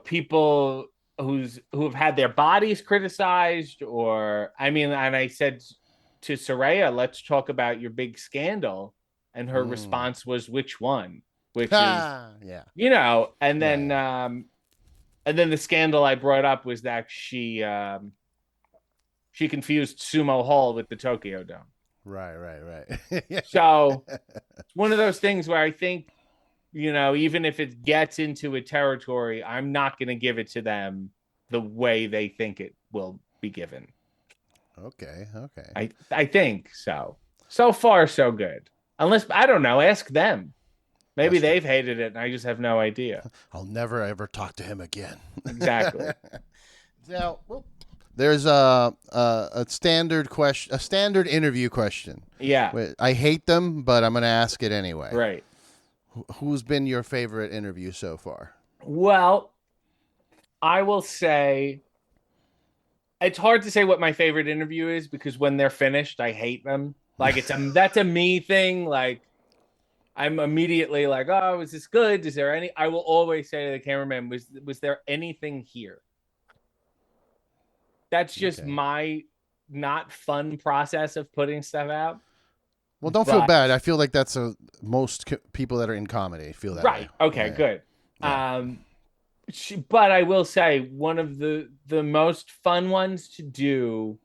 people who have had their bodies criticized, or I mean, and I said to Soraya, let's talk about your big scandal, and her response was, which one? Which is, yeah, and then and then the scandal I brought up was that she confused Sumo Hall with the Tokyo Dome. Right. So it's one of those things where I think, even if it gets into a territory, I'm not going to give it to them the way they think it will be given. Okay. I think so. So far, so good. Unless, I don't know, ask them. Maybe they've hated it and I just have no idea. I'll never ever talk to him again. Exactly. Now, there's a standard question, a standard interview question. Yeah. I hate them, but I'm going to ask it anyway. Right. Who's been your favorite interview so far? Well, I will say it's hard to say what my favorite interview is, because when they're finished, I hate them. Like that's a me thing. Like I'm immediately like, oh, is this good? Is there any? I will always say to the cameraman, was there anything here? That's just my not fun process of putting stuff out. Well, don't feel bad. I feel like that's most people that are in comedy feel that right. way. Okay, good. Yeah. But I will say one of the most fun ones to do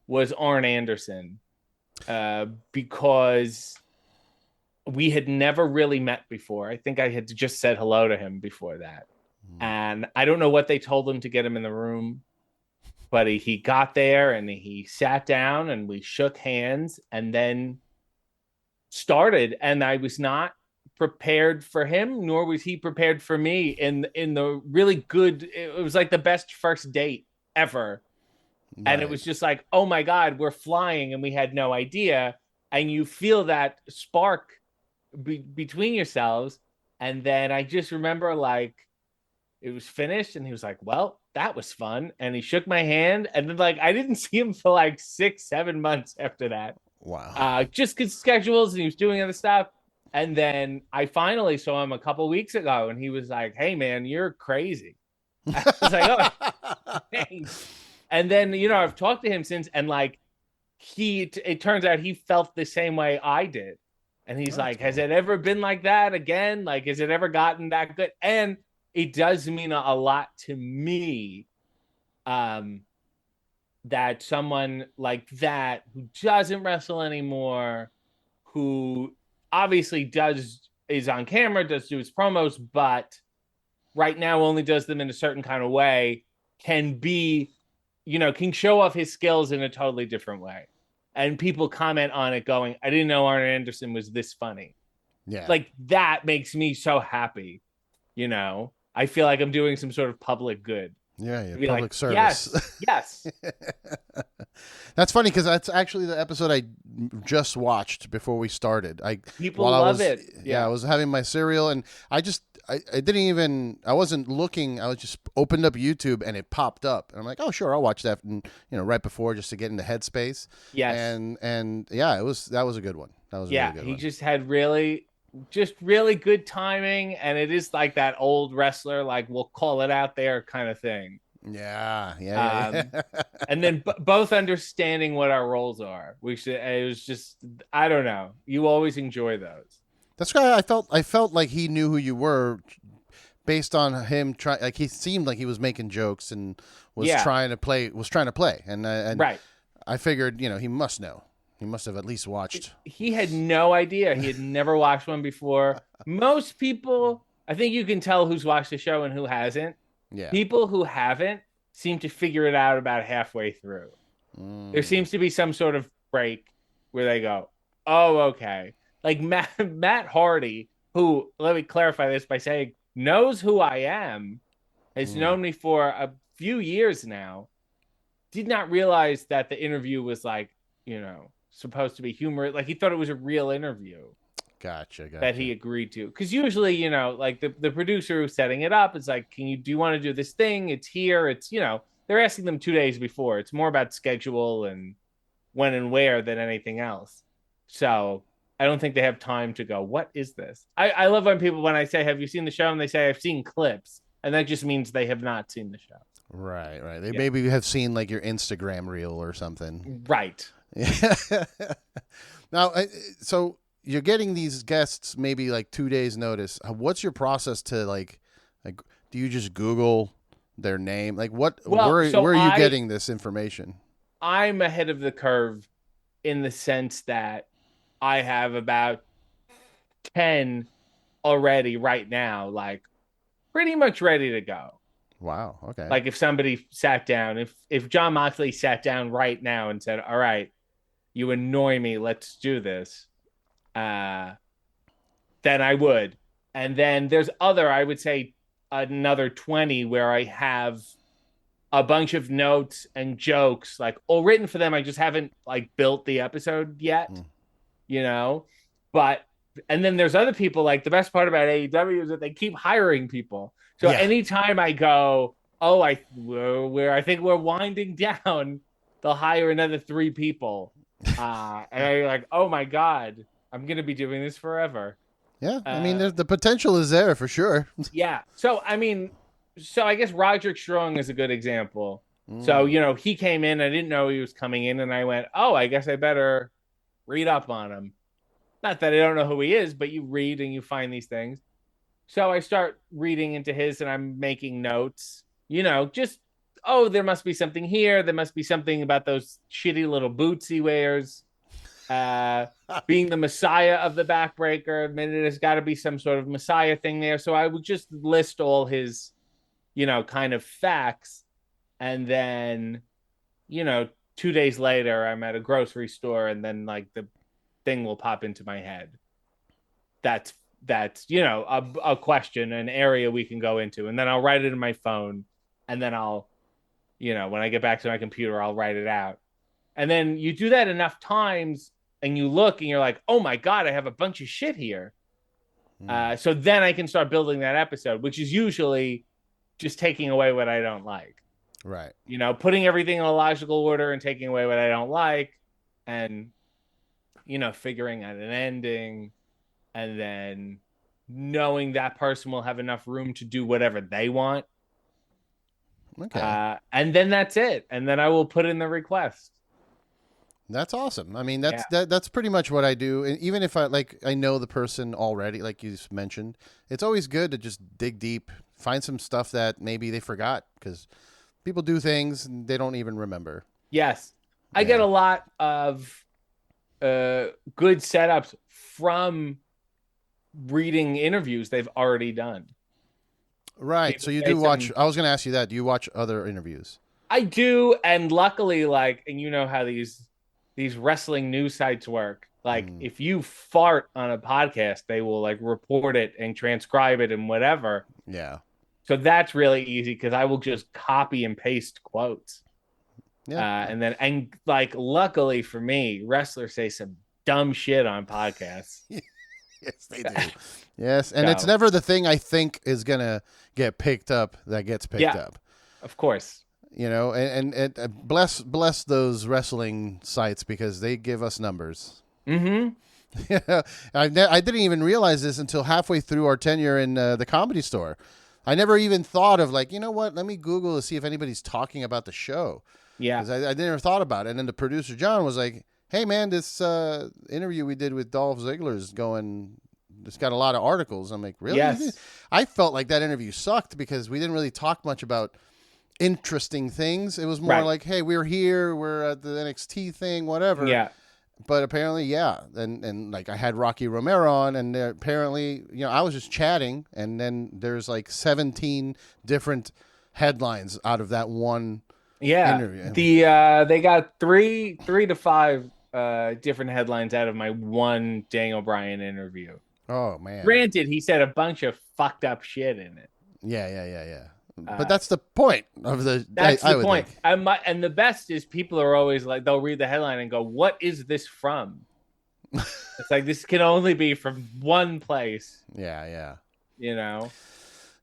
was Arn Anderson, because we had never really met before. I think I had just said hello to him before that. And I don't know what they told him to get him in the room, but he got there and he sat down and we shook hands and then started. And I was not prepared for him, nor was he prepared for me in the really good. It was like the best first date ever. Right. And it was just like, oh my God, we're flying, and we had no idea. And you feel that spark between yourselves. And then I just remember, like, it was finished and he was like, well, that was fun. And he shook my hand. And then, like, I didn't see him for like 6-7 months after that. Wow. Just because schedules, and he was doing other stuff. And then I finally saw him a couple weeks ago, and he was like, hey man, you're crazy. I was like, oh, thanks. And then, I've talked to him since, and like, it turns out he felt the same way I did. And he's like, has it ever been like that again? Like, has it ever gotten that good? And it does mean a lot to me, that someone like that, who doesn't wrestle anymore, who obviously is on camera, does do his promos, but right now only does them in a certain kind of way, can show off his skills in a totally different way. And people comment on it going, I didn't know Arn Anderson was this funny. Yeah. Like, that makes me so happy. I feel like I'm doing some sort of public good. Yeah, public service. Yes. That's funny, because that's actually the episode I just watched before we started. People love it. Yeah, I was having my cereal, and I wasn't looking. I was just opened up YouTube, and it popped up, and I'm like, oh sure, I'll watch that. And right before, just to get into headspace. Yes. And yeah, that was a good one. That was a really good one. He just had really good timing, and it is like that old wrestler, like, we'll call it out there kind of thing. Yeah. And then both understanding what our roles are. It was just, I don't know. You always enjoy those. That's why I felt like he knew who you were, based on him trying. Like, he seemed like he was making jokes and was trying to play. And right. I figured, he must know. He must have at least watched. He had no idea. He had never watched one before. Most people, I think you can tell who's watched the show and who hasn't. Yeah. People who haven't seem to figure it out about halfway through. There seems to be some sort of break where they go, oh, okay. Like Matt Hardy, who, let me clarify this by saying, knows who I am, has known me for a few years now, did not realize that the interview was like, supposed to be humorous. Like, he thought it was a real interview. Gotcha. That he agreed to. Because usually, like the producer who's setting it up is like, do you want to do this thing? It's here. It's, they're asking them 2 days before. It's more about schedule and when and where than anything else. So I don't think they have time to go, what is this? I love when I say, have you seen the show? And they say, I've seen clips. And that just means they have not seen the show. Right. They maybe have seen like your Instagram reel or something. Right. Now, so you're getting these guests maybe like 2 days notice. What's your process to like do you just Google their name? Like where are you getting this information? I'm ahead of the curve in the sense that I have about 10 already right now, like pretty much ready to go. Wow. Okay. Like if somebody sat down, if John Moxley sat down right now and said, all right, you annoy me, let's do this, then I would. And then there's I would say another 20 where I have a bunch of notes and jokes like all written for them. I just haven't like built the episode yet, but and then there's other people. Like the best part about AEW is that they keep hiring people. So anytime I go, I think we're winding down, they'll hire another 3 people. And I'm like, oh my God, I'm going to be doing this forever. Yeah. I mean, the potential is there for sure. Yeah. So, I guess Roderick Strong is a good example. So, he came in, I didn't know he was coming in, and I went, I guess I better read up on him. Not that I don't know who he is, but you read and you find these things. So I start reading into his and I'm making notes, there must be something here. There must be something about those shitty little boots he wears. Being the Messiah of the backbreaker, there's got to be some sort of Messiah thing there. So I would just list all his, kind of facts. And then, 2 days later, I'm at a grocery store and then like the thing will pop into my head. That's a question, an area we can go into, and then I'll write it in my phone, and then I'll when I get back to my computer I'll write it out. And then you do that enough times and you look and you're like, oh my God, I have a bunch of shit here. So then I can start building that episode, which is usually just taking away what I don't like. Right. Putting everything in a logical order and taking away what I don't like, and figuring out an ending, and then knowing that person will have enough room to do whatever they want. Okay. And then that's it. And then I will put in the request. That's awesome. I mean, that's pretty much what I do. And even if I know the person already, like you just mentioned, it's always good to just dig deep, find some stuff that maybe they forgot, because people do things and they don't even remember. Yes. I get a lot of good setups from reading interviews they've already done. Right. So you do watch. I was going to ask you that. Do you watch other interviews? I do, and luckily, and you know how these wrestling news sites work. Like if you fart on a podcast, they will like report it and transcribe it and whatever. Yeah. So that's really easy because I will just copy and paste quotes. Yeah. And luckily for me, wrestlers say some dumb shit on podcasts. Yes, they do. Yes, and it's never the thing I think is gonna get picked up that gets picked up. Of course. And bless those wrestling sites because they give us numbers. Mm-hmm. Yeah, I didn't even realize this until halfway through our tenure in the Comedy Store. I never even thought of let me Google to see if anybody's talking about the show. Yeah, because I never thought about it. And then the producer John was like, "Hey man, this interview we did with Dolph Ziggler is going. It's got a lot of articles." I'm like, "Really?" Yes. I felt like that interview sucked because we didn't really talk much about interesting things. It was more like, "Hey, we're here. We're at the NXT thing, whatever." Yeah. But apparently, yeah, and like I had Rocky Romero on, and apparently, I was just chatting, and then there's like 17 different headlines out of that one. Yeah, interview. They got three to five different headlines out of my one Daniel Bryan interview. Oh man! Granted, he said a bunch of fucked up shit in it. Yeah. But that's the point of the. That's the point. And the best is people are always like, they'll read the headline and go, "What is this from?" It's like, this can only be from one place. Yeah.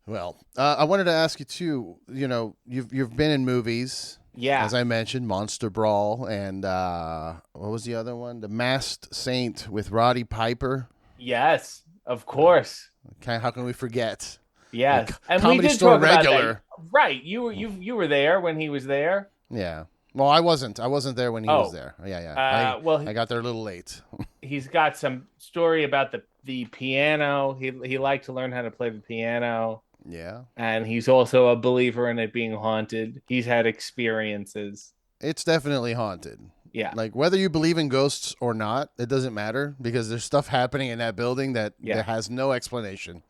Well, I wanted to ask you too. You've been in movies. Yeah. As I mentioned, Monster Brawl, and what was the other one? The Masked Saint with Roddy Piper. Yes, of course. Okay, how can we forget? Yes, and we Comedy did Store talk about regular. that. Right, you were there when he was there. Yeah. Well, I wasn't. I wasn't there when he was there. Yeah. Well, I got there a little late. he's got some story about the piano. He liked to learn how to play the piano. Yeah. And he's also a believer in it being haunted. He's had experiences. It's definitely haunted. Yeah. Like whether you believe in ghosts or not, it doesn't matter because there's stuff happening in that building that there has no explanation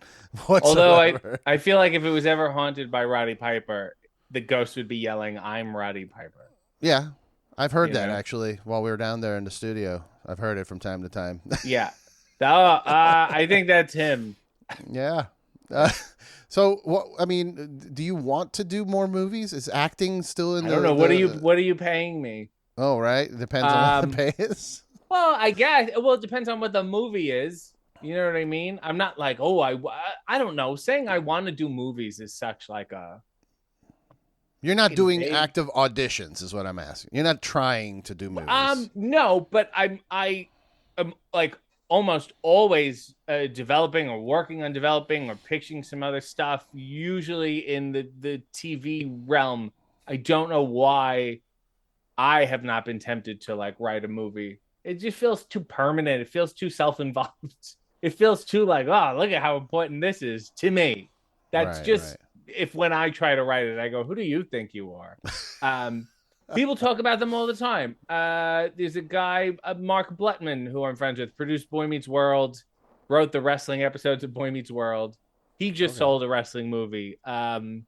whatsoever. Although I feel like if it was ever haunted by Roddy Piper, the ghost would be yelling, "I'm Roddy Piper." Yeah. I've heard that actually while we were down there in the studio. I've heard it from time to time. Yeah. I think that's him. Yeah. So what? I mean, do you want to do more movies? Is acting still in? I don't know. What are you paying me? Oh, right. It depends on what the pay is. Well, I guess. Well, it depends on what the movie is. You know what I mean? I'm not like, oh, I don't know. Saying I want to do movies is such like a. You're not doing active auditions, is what I'm asking. You're not trying to do movies. No, but I am like almost always developing or working on developing or pitching some other stuff. Usually in the TV realm. I don't know why I have not been tempted to like write a movie. It just feels too permanent. It feels too self-involved. It feels too like, oh, look at how important this is to me. That's right. If when I try to write it, I go, who do you think you are? People talk about them all the time. There's a guy, Mark Blutman, who I'm friends with, produced Boy Meets World, wrote the wrestling episodes of Boy Meets World. He just sold a wrestling movie. There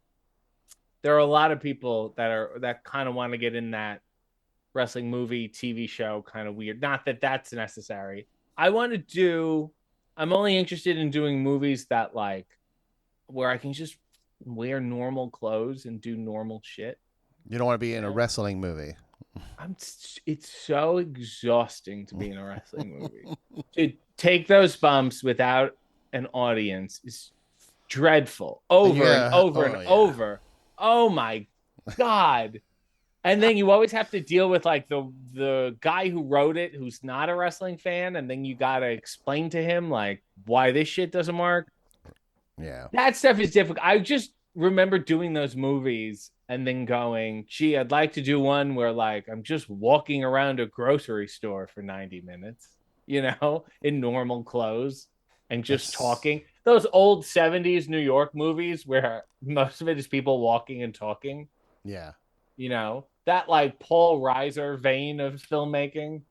are a lot of people that kind of want to get in that wrestling movie, TV show, kind of weird. Not that that's necessary. I'm only interested in doing movies that like where I can just wear normal clothes and do normal shit. You don't want to be in a wrestling movie. It's so exhausting to be in a wrestling movie. To take those bumps without an audience is dreadful. Over and over. Oh my God. And then you always have to deal with like the guy who wrote it who's not a wrestling fan, and then you gotta explain to him like why this shit doesn't work. Yeah. That stuff is difficult. I just remember doing those movies and then going, gee, I'd like to do one where like I'm just walking around a grocery store for 90 minutes, in normal clothes and just talking. Those old 70s New York movies where most of it is people walking and talking. Yeah. That like Paul Reiser vein of filmmaking.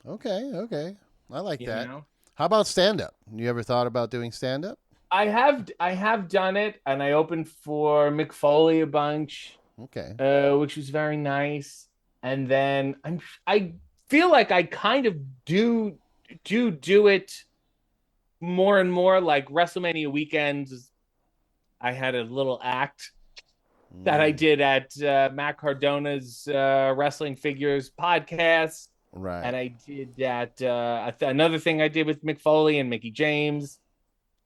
Okay. I like that. How about stand-up? You ever thought about doing stand-up? I have done it, and I opened for Mick Foley a bunch. Okay. Which was very nice. And then I feel like I kind of do it more and more. Like WrestleMania weekends, I had a little act that I did at Matt Cardona's Wrestling Figures podcast. Right. And I did that. Another thing I did with Mick Foley and Mickey James.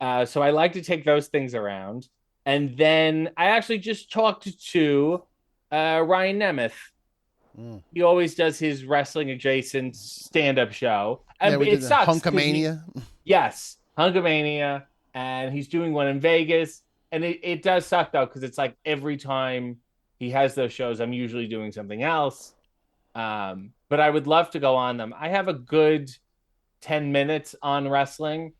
So I like to take those things around. And then I actually just talked to Ryan Nemeth. He always does his wrestling adjacent stand-up show. And it sucks. Hunkamania? Yes, Hunkamania. And he's doing one in Vegas. And it does suck, though, because it's like every time he has those shows, I'm usually doing something else. But I would love to go on them. I have a good 10 minutes on wrestling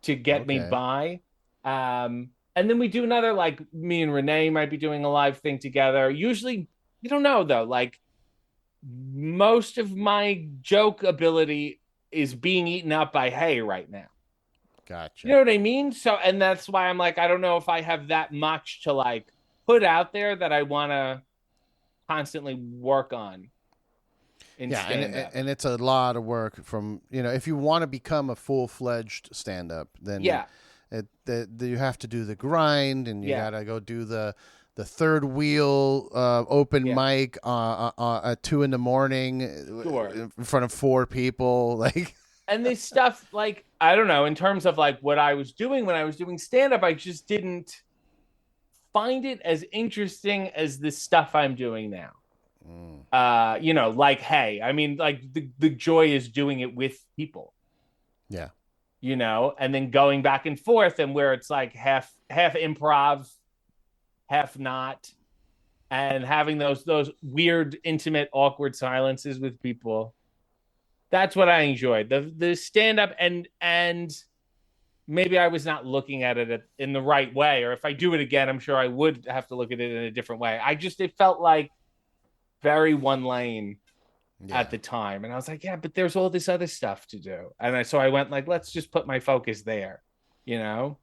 to get me by. And then we do another, like me and Renee might be doing a live thing together. Usually, you don't know though, like most of my joke ability is being eaten up by hay right now. Gotcha. You know what I mean? So, and that's why I'm like, I don't know if I have that much to like put out there that I want to constantly work on. And it's a lot of work from, if you want to become a full-fledged stand-up, then you have to do the grind, and you got to go do the third wheel open mic at 2 a.m. in front of 4 people. Like, and this stuff, like, I don't know, in terms of like what I was doing when I was doing stand-up, I just didn't find it as interesting as the stuff I'm doing now. like, hey, I mean, like the joy is doing it with people, Yeah. and then going back and forth, and where it's like half improv, half not, and having those weird, intimate, awkward silences with people. That's what I enjoyed. The stand up, and maybe I was not looking at it in the right way, or if I do it again, I'm sure I would have to look at it in a different way. It felt like very one lane Yeah. at the time, and I was like, yeah, but there's all this other stuff to do, and so I went like, let's just put my focus there, you know.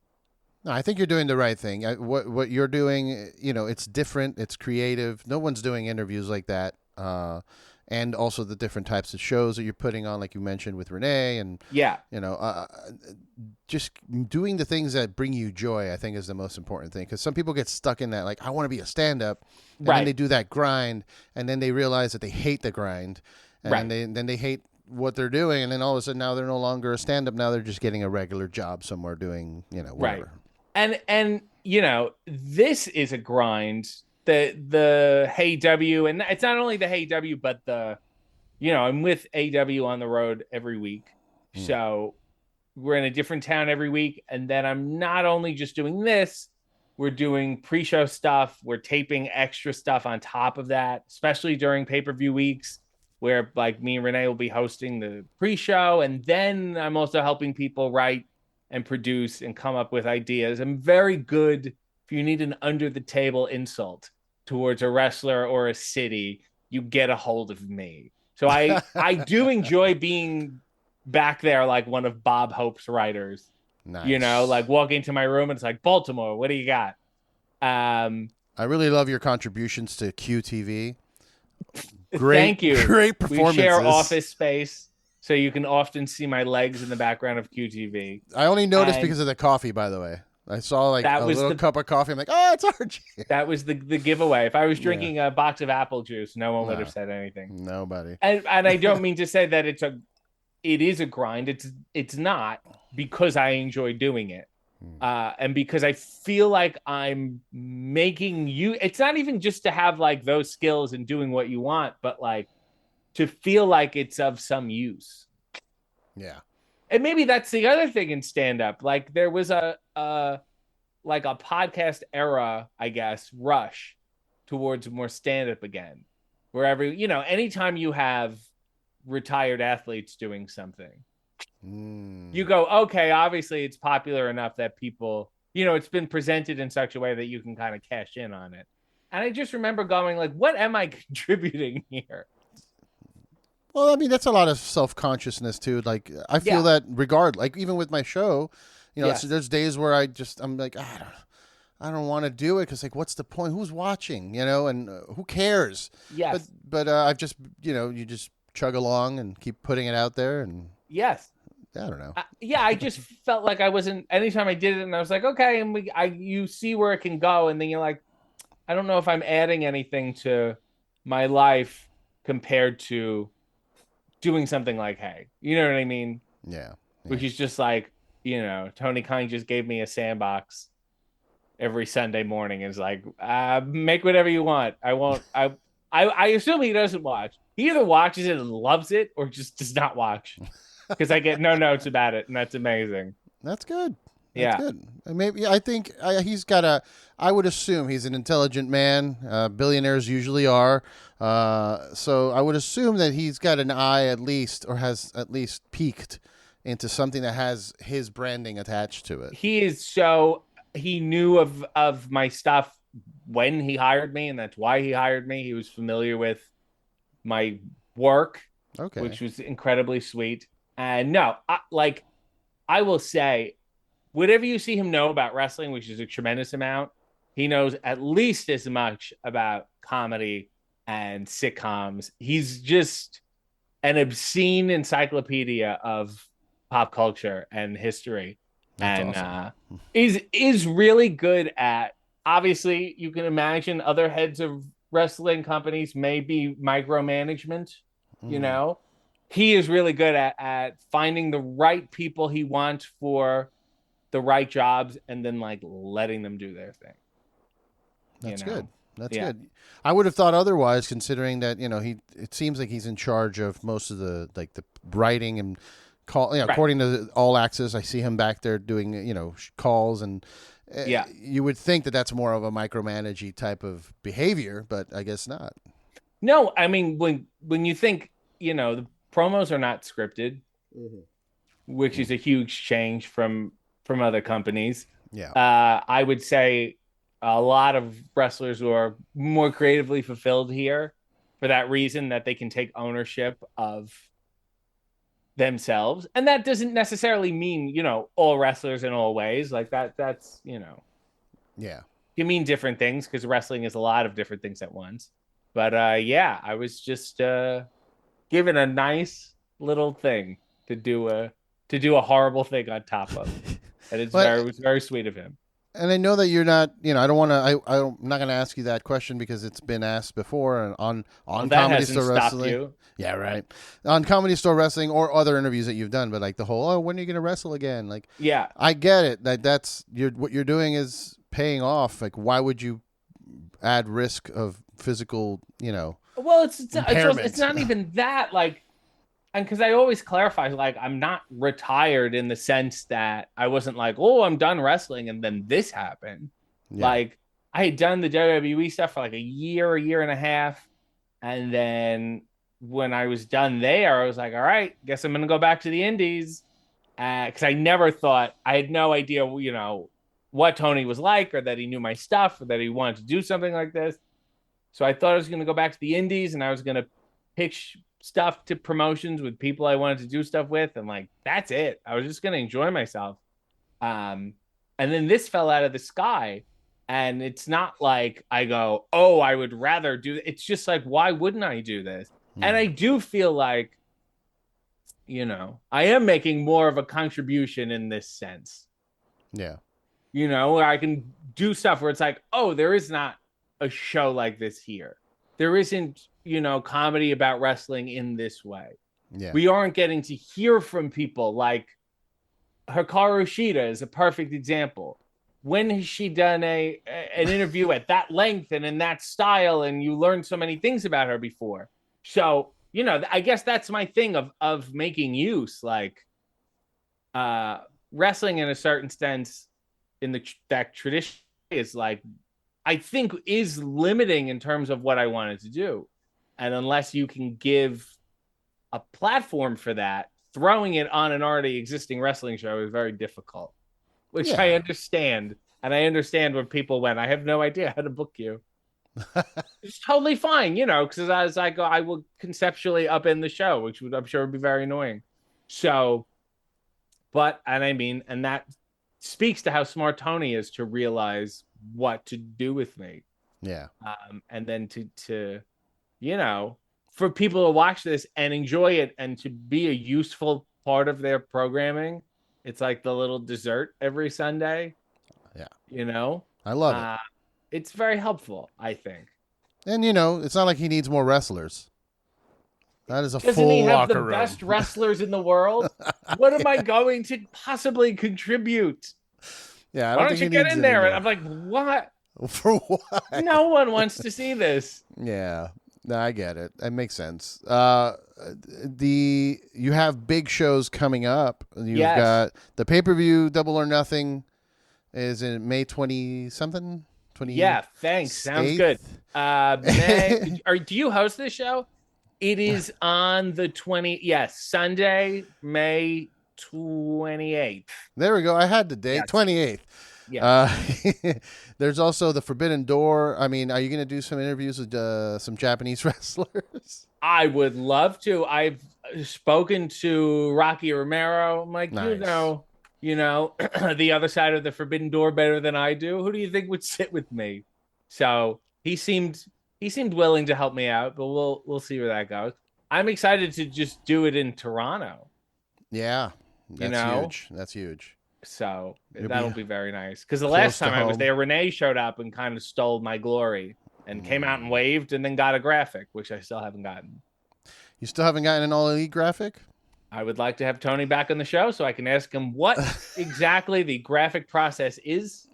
No, I think you're doing the right thing. What you're doing, it's different. It's creative. No one's doing interviews like that. And also the different types of shows that you're putting on, like you mentioned with Renee, and Yeah, just doing the things that bring you joy. I think is the most important thing, because some people get stuck in that, like, I want to be a stand-up, and then they do that grind, and then they realize that they hate the grind, and then they hate what they're doing, and then all of a sudden now they're no longer a stand-up. Now they're just getting a regular job somewhere doing whatever. And this is a grind. The Hey W, and it's not only the Hey W, but I'm with AW on the road every week. So we're in a different town every week, and then I'm not only just doing this, we're doing pre-show stuff, we're taping extra stuff on top of that, especially during pay-per-view weeks, where like me and Renee will be hosting the pre-show, and then I'm also helping people write and produce and come up with ideas. I'm very good if you need an under the table insult towards a wrestler or a city, you get a hold of me. So I do enjoy being back there like one of Bob Hope's writers. Nice. Like walking into my room and it's like, Baltimore, what do you got? I really love your contributions to QTV. Great, thank you. Great performances. We share office space, so you can often see my legs in the background of QTV. I only noticed because of the coffee, by the way. I saw like a little cup of coffee. I'm like, oh, it's RG. That was the giveaway. If I was drinking a box of apple juice, no one would have said anything. Nobody. And I don't mean to say that it is a grind. It's not, because I enjoy doing it. And because I feel like I'm making you, it's not even just to have like those skills and doing what you want, but like to feel like it's of some use. Yeah. And maybe that's the other thing in stand-up. Like there was a podcast era, I guess, rush towards more stand-up again, where anytime you have retired athletes doing something, you go, okay, obviously it's popular enough that people, it's been presented in such a way that you can kind of cash in on it. And I just remember going like, what am I contributing here? Well, I mean, that's a lot of self-consciousness too. Like I feel that like even with my show, there's days where I'm like, I don't want to do it because like, what's the point? Who's watching? And who cares? Yes. But I've just, you just chug along and keep putting it out there, and yes. I don't know. I just felt like I wasn't. Anytime I did it, and I was like, okay, and you see where it can go, and then you're like, I don't know if I'm adding anything to my life compared to doing something like Hey. You know what I mean? Yeah. Which is just like, Tony Khan just gave me a sandbox every Sunday morning. Is like, make whatever you want. I won't. I assume he doesn't watch. He either watches it and loves it, or just does not watch. Because I get no notes about it, and that's amazing. That's good. That's good. Maybe I think he's got I would assume he's an intelligent man. Billionaires usually are. So I would assume that he's got an eye at least, or has at least peeked into something that has his branding attached to it. He knew of my stuff when he hired me, and that's why he hired me. He was familiar with my work, which was incredibly sweet. And no, I will say, whatever you see him know about wrestling, which is a tremendous amount, he knows at least as much about comedy and sitcoms. He's just an obscene encyclopedia of pop culture and history. That's awesome. Is really good at, obviously, you can imagine other heads of wrestling companies may be micromanagement, He is really good at finding the right people he wants for the right jobs, and then like letting them do their thing. That's good. That's Yeah. good. I would have thought otherwise, considering that it seems like he's in charge of most of the writing and call. Right. According to All Access, I see him back there doing calls, and Yeah. you would think that that's more of a micromanagey type of behavior, but I guess not. No, I mean when you think the promos are not scripted, which is a huge change from other companies. Yeah. I would say a lot of wrestlers who are more creatively fulfilled here for that reason, that they can take ownership of themselves. And that doesn't necessarily mean, all wrestlers in all ways. Like that's Yeah. you mean different things, because wrestling is a lot of different things at once. But yeah, I was just given a nice little thing to do a horrible thing on top of. And it was very sweet of him. And I know that you're not, I don't want to, I'm not going to ask you that question because it's been asked before and on Comedy Store Wrestling. You. Yeah, right. On Comedy Store Wrestling or other interviews that you've done, but like the whole, when are you going to wrestle again? Like, yeah, I get it. That's what you're doing is paying off. Like, why would you add risk of physical, Well, it's not even that, like, and because I always clarify, like, I'm not retired in the sense that I wasn't like, oh, I'm done wrestling and then this happened. Yeah. Like, I had done the WWE stuff for like a year and a half, and then when I was done there, I was like, all right, guess I'm gonna go back to the indies, because I never thought, I had no idea, what Tony was like, or that he knew my stuff, or that he wanted to do something like this. So I thought I was going to go back to the indies, and I was going to pitch stuff to promotions with people I wanted to do stuff with. And like, that's it. I was just going to enjoy myself. And then this fell out of the sky, and it's not like I go, oh, I would rather do it. It's just like, why wouldn't I do this? And I do feel like, I am making more of a contribution in this sense. Yeah. Where I can do stuff where it's like, oh, there is not a show like this here. There isn't, comedy about wrestling in this way. Yeah. We aren't getting to hear from people like Hikaru Shida is a perfect example. When has she done an interview at that length and in that style, and you learn so many things about her before? So, I guess that's my thing of making use, like wrestling in a certain sense in that tradition is like, I think is limiting in terms of what I wanted to do. And unless you can give a platform for that, throwing it on an already existing wrestling show is very difficult, which I understand. And I understand when people went, I have no idea how to book you. It's totally fine, because as I go, I will conceptually upend the show, which I'm sure would be very annoying. So, and that speaks to how smart Tony is to realize what to do with me. Yeah. And then to for people to watch this and enjoy it and to be a useful part of their programming. It's like the little dessert every Sunday. Yeah. I love it. It's very helpful, I think. And it's not like he needs more wrestlers. That is a Doesn't full he have locker the room. Best wrestlers in the world? What am I going to possibly contribute? Yeah, why don't you get in there? And I'm like, what? For what? No one wants to see this. Yeah, no, I get it. That makes sense. You have big shows coming up. You've got the pay-per-view Double or Nothing is in May 20-something. 20. Yeah, thanks. Sounds 8th? good. Do you host this show? It is on the 20. Yes, Sunday, May 28th. There we go. I had the date. Yes. 28th. Yeah. There's also the Forbidden Door. I mean, are you going to do some interviews with some Japanese wrestlers? I would love to. I've spoken to Rocky Romero. I'm like, nice. The other side of the Forbidden Door better than I do. Who do you think would sit with me? So he seemed willing to help me out, but we'll see where that goes. I'm excited to just do it in Toronto. Yeah, that's huge. That's huge. So that'll be very nice. Because the last time I was there, Renee showed up and kind of stole my glory and came out and waved and then got a graphic, which I still haven't gotten. You still haven't gotten an All Elite graphic? I would like to have Tony back on the show so I can ask him what exactly the graphic process is.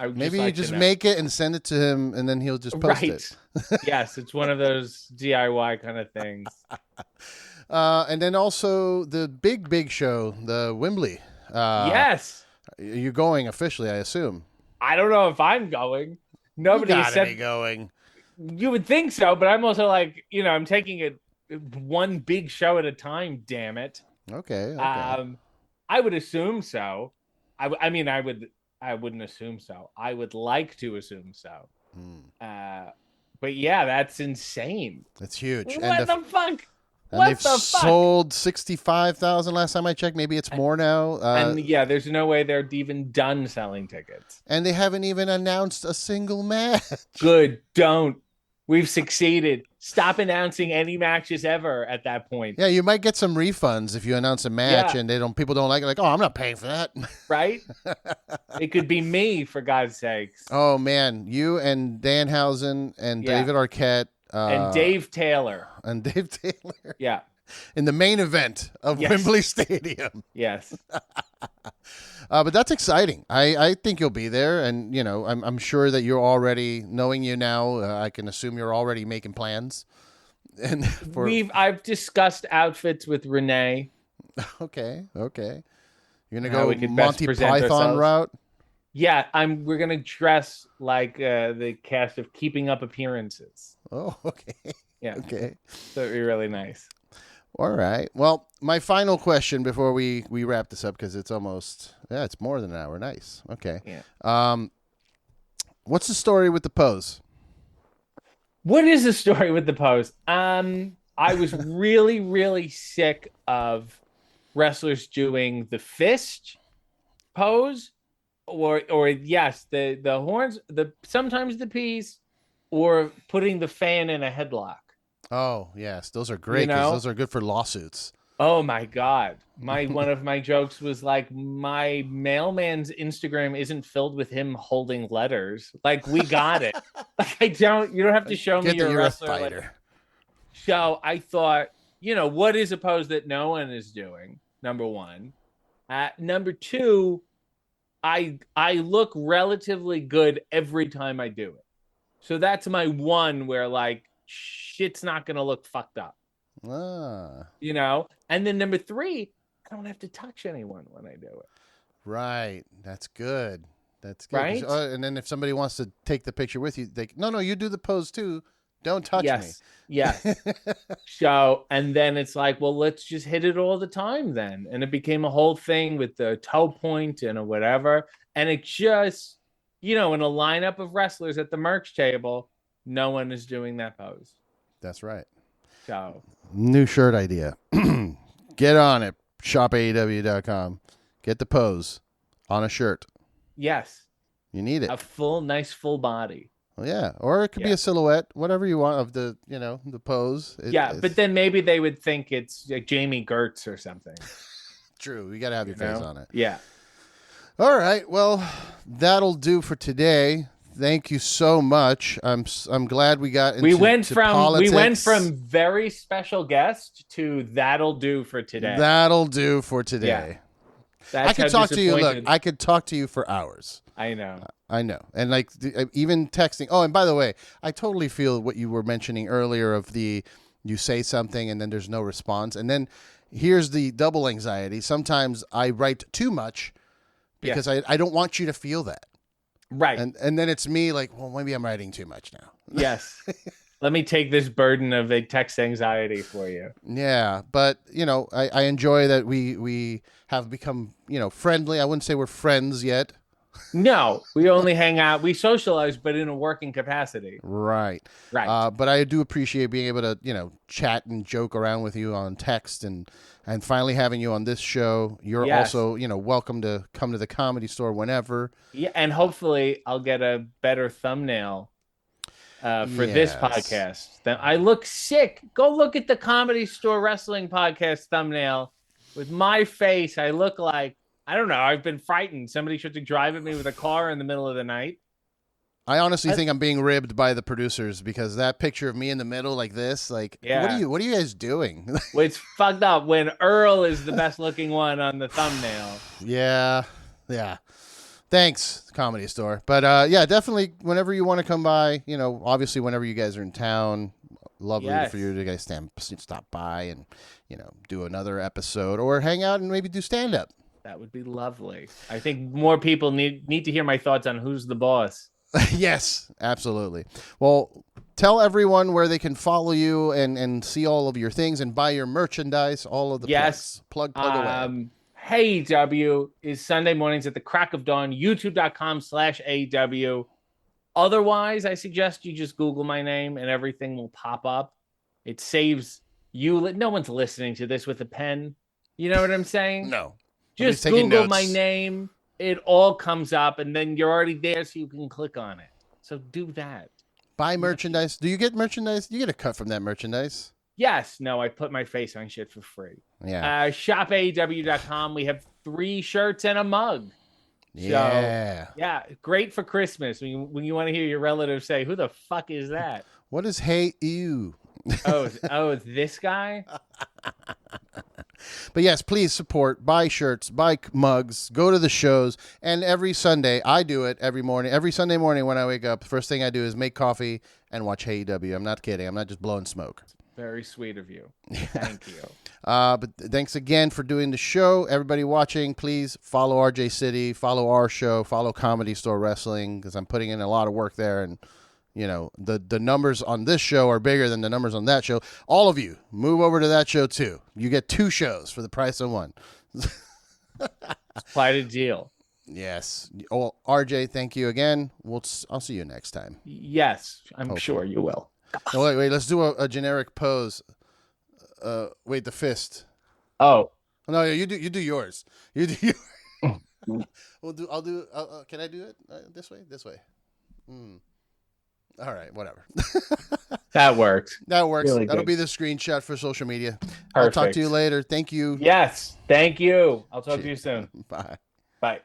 I would Maybe just like you just to know. make it and send it to him, and then he'll just post it. Yes, it's one of those DIY kind of things. And then also the big show, the Wembley. Yes. You're going officially, I assume. I don't know if I'm going. Nobody You gotta said be going. You would think so, but I'm also like, I'm taking it one big show at a time. Damn it. Okay. I would assume so. I mean, I wouldn't assume so. I would like to assume so. But yeah, that's insane. That's huge. What the fuck? And they've sold 65,000 last time I checked. Maybe it's more now. And yeah, there's no way they're even done selling tickets. And they haven't even announced a single match. Good. Don't. We've succeeded. Stop announcing any matches ever at that point. Yeah, you might get some refunds if you announce a match and people don't like it. Like, oh, I'm not paying for that. Right? It could be me, for God's sakes. Oh, man. You and Danhausen and David Arquette. And Dave Taylor. Yeah. In the main event of Wembley Stadium. Yes. But that's exciting. I think you'll be there. And, I'm sure that you're already, knowing you now, I can assume you're already making plans. And I've discussed outfits with Renee. Okay. You're going to go Monty Python route? Yeah, we're going to dress like the cast of Keeping Up Appearances. Oh, okay. Yeah. Okay. So it'd be really nice. All right. Well, my final question before we wrap this up, because it's almost, it's more than an hour. Nice. Okay. Yeah. What's the story with the pose? What is the story with the pose? I was really, really sick of wrestlers doing the fist pose, or yes, the horns, sometimes the piece, or putting the fan in a headlock. Oh, yes. Those are great because those are good for lawsuits. Oh, my God. One of my jokes was like, my mailman's Instagram isn't filled with him holding letters. Like, we got it. Like, you don't have to show me you're a wrestler. Fighter. So I thought, what is a pose that no one is doing? Number one. Number two, I look relatively good every time I do it. So that's my one where, like, shit's not going to look fucked up. And then number three, I don't have to touch anyone when I do it. Right. That's good. Right. And then if somebody wants to take the picture with you, no, you do the pose too. Don't touch me. Yes. So, and then it's like, well, let's just hit it all the time then. And it became a whole thing with the toe point and whatever. And it just, in a lineup of wrestlers at the merch table, no one is doing that pose. That's right. So, new shirt idea. Get on it. ShopAEW.com. Get the pose on a shirt. Yes. You need it. A nice full body. Well, yeah. Or it could be a silhouette, whatever you want of the, the pose. But then maybe they would think it's like Jamie Gertz or something. True. You got to have your face on it. Yeah. All right. Well, that'll do for today. Thank you so much. I'm glad we got into politics. We went from very special guest to that'll do for today. That'll do for today. Yeah. I could talk to you. Look, I could talk to you for hours. I know. And like even texting. Oh, and by the way, I totally feel what you were mentioning earlier of you say something and then there's no response. And then here's the double anxiety. Sometimes I write too much because I don't want you to feel that. Right. And then it's me like, well, maybe I'm writing too much now. Yes. Let me take this burden of a text anxiety for you. Yeah. But, I enjoy that we have become, friendly. I wouldn't say we're friends yet. No, we only hang out. We socialize, but in a working capacity. Right. But I do appreciate being able to, chat and joke around with you on text and finally having you on this show. You're also, welcome to come to the Comedy Store whenever. Yeah, and hopefully I'll get a better thumbnail for this podcast. I look sick. Go look at the Comedy Store Wrestling Podcast thumbnail with my face. I look like, I don't know. I've been frightened. Somebody should drive at me with a car in the middle of the night. I honestly think I'm being ribbed by the producers because that picture of me in the middle like this, what are you guys doing? Well, it's fucked up when Earl is the best looking one on the thumbnail. Yeah. Thanks, Comedy Store. But yeah, definitely whenever you want to come by, obviously whenever you guys are in town, lovely for you to guys stop by and, do another episode or hang out and maybe do stand up. That would be lovely. I think more people need to hear my thoughts on who's the boss. Yes, absolutely. Well, tell everyone where they can follow you and see all of your things and buy your merchandise, all of the plugs. Plug away. Hey AW is Sunday mornings at the crack of dawn, youtube.com/AW. Otherwise, I suggest you just Google my name and everything will pop up. It saves you. No one's listening to this with a pen. You know what I'm saying? No. Just Google my name. It all comes up, and then you're already there, so you can click on it. So do that. Buy merchandise. Do you get merchandise? You get a cut from that merchandise? Yes. No, I put my face on shit for free. Yeah. ShopAW.com. We have 3 shirts and a mug. Yeah. So, yeah. Great for Christmas when you want to hear your relatives say, "Who the fuck is that?" What is hey ew? Oh, this guy? But yes, please support, buy shirts, buy mugs, go to the shows. And every Sunday, I do it every morning. Every Sunday morning when I wake up, the first thing I do is make coffee and watch Hey EW. I'm not kidding. I'm not just blowing smoke. Very sweet of you. Thank you. But thanks again for doing the show. Everybody watching, please follow RJ City, follow our show, follow Comedy Store Wrestling, because I'm putting in a lot of work there. And the numbers on this show are bigger than the numbers on that show. All of you, move over to that show too. You get 2 shows for the price of 1. Quite a deal. Yes. Oh, RJ, thank you again. I'll see you next time. Yes, I'm sure you will. No, wait. Let's do a generic pose. Wait, the fist. Oh no, you do yours. You do yours. I'll do. Can I do it this way? This way. All right, whatever. That worked. Really That'll be the screenshot for social media. Perfect. I'll talk to you later. Thank you. Yes, thank you. I'll talk to you soon. Bye. Bye.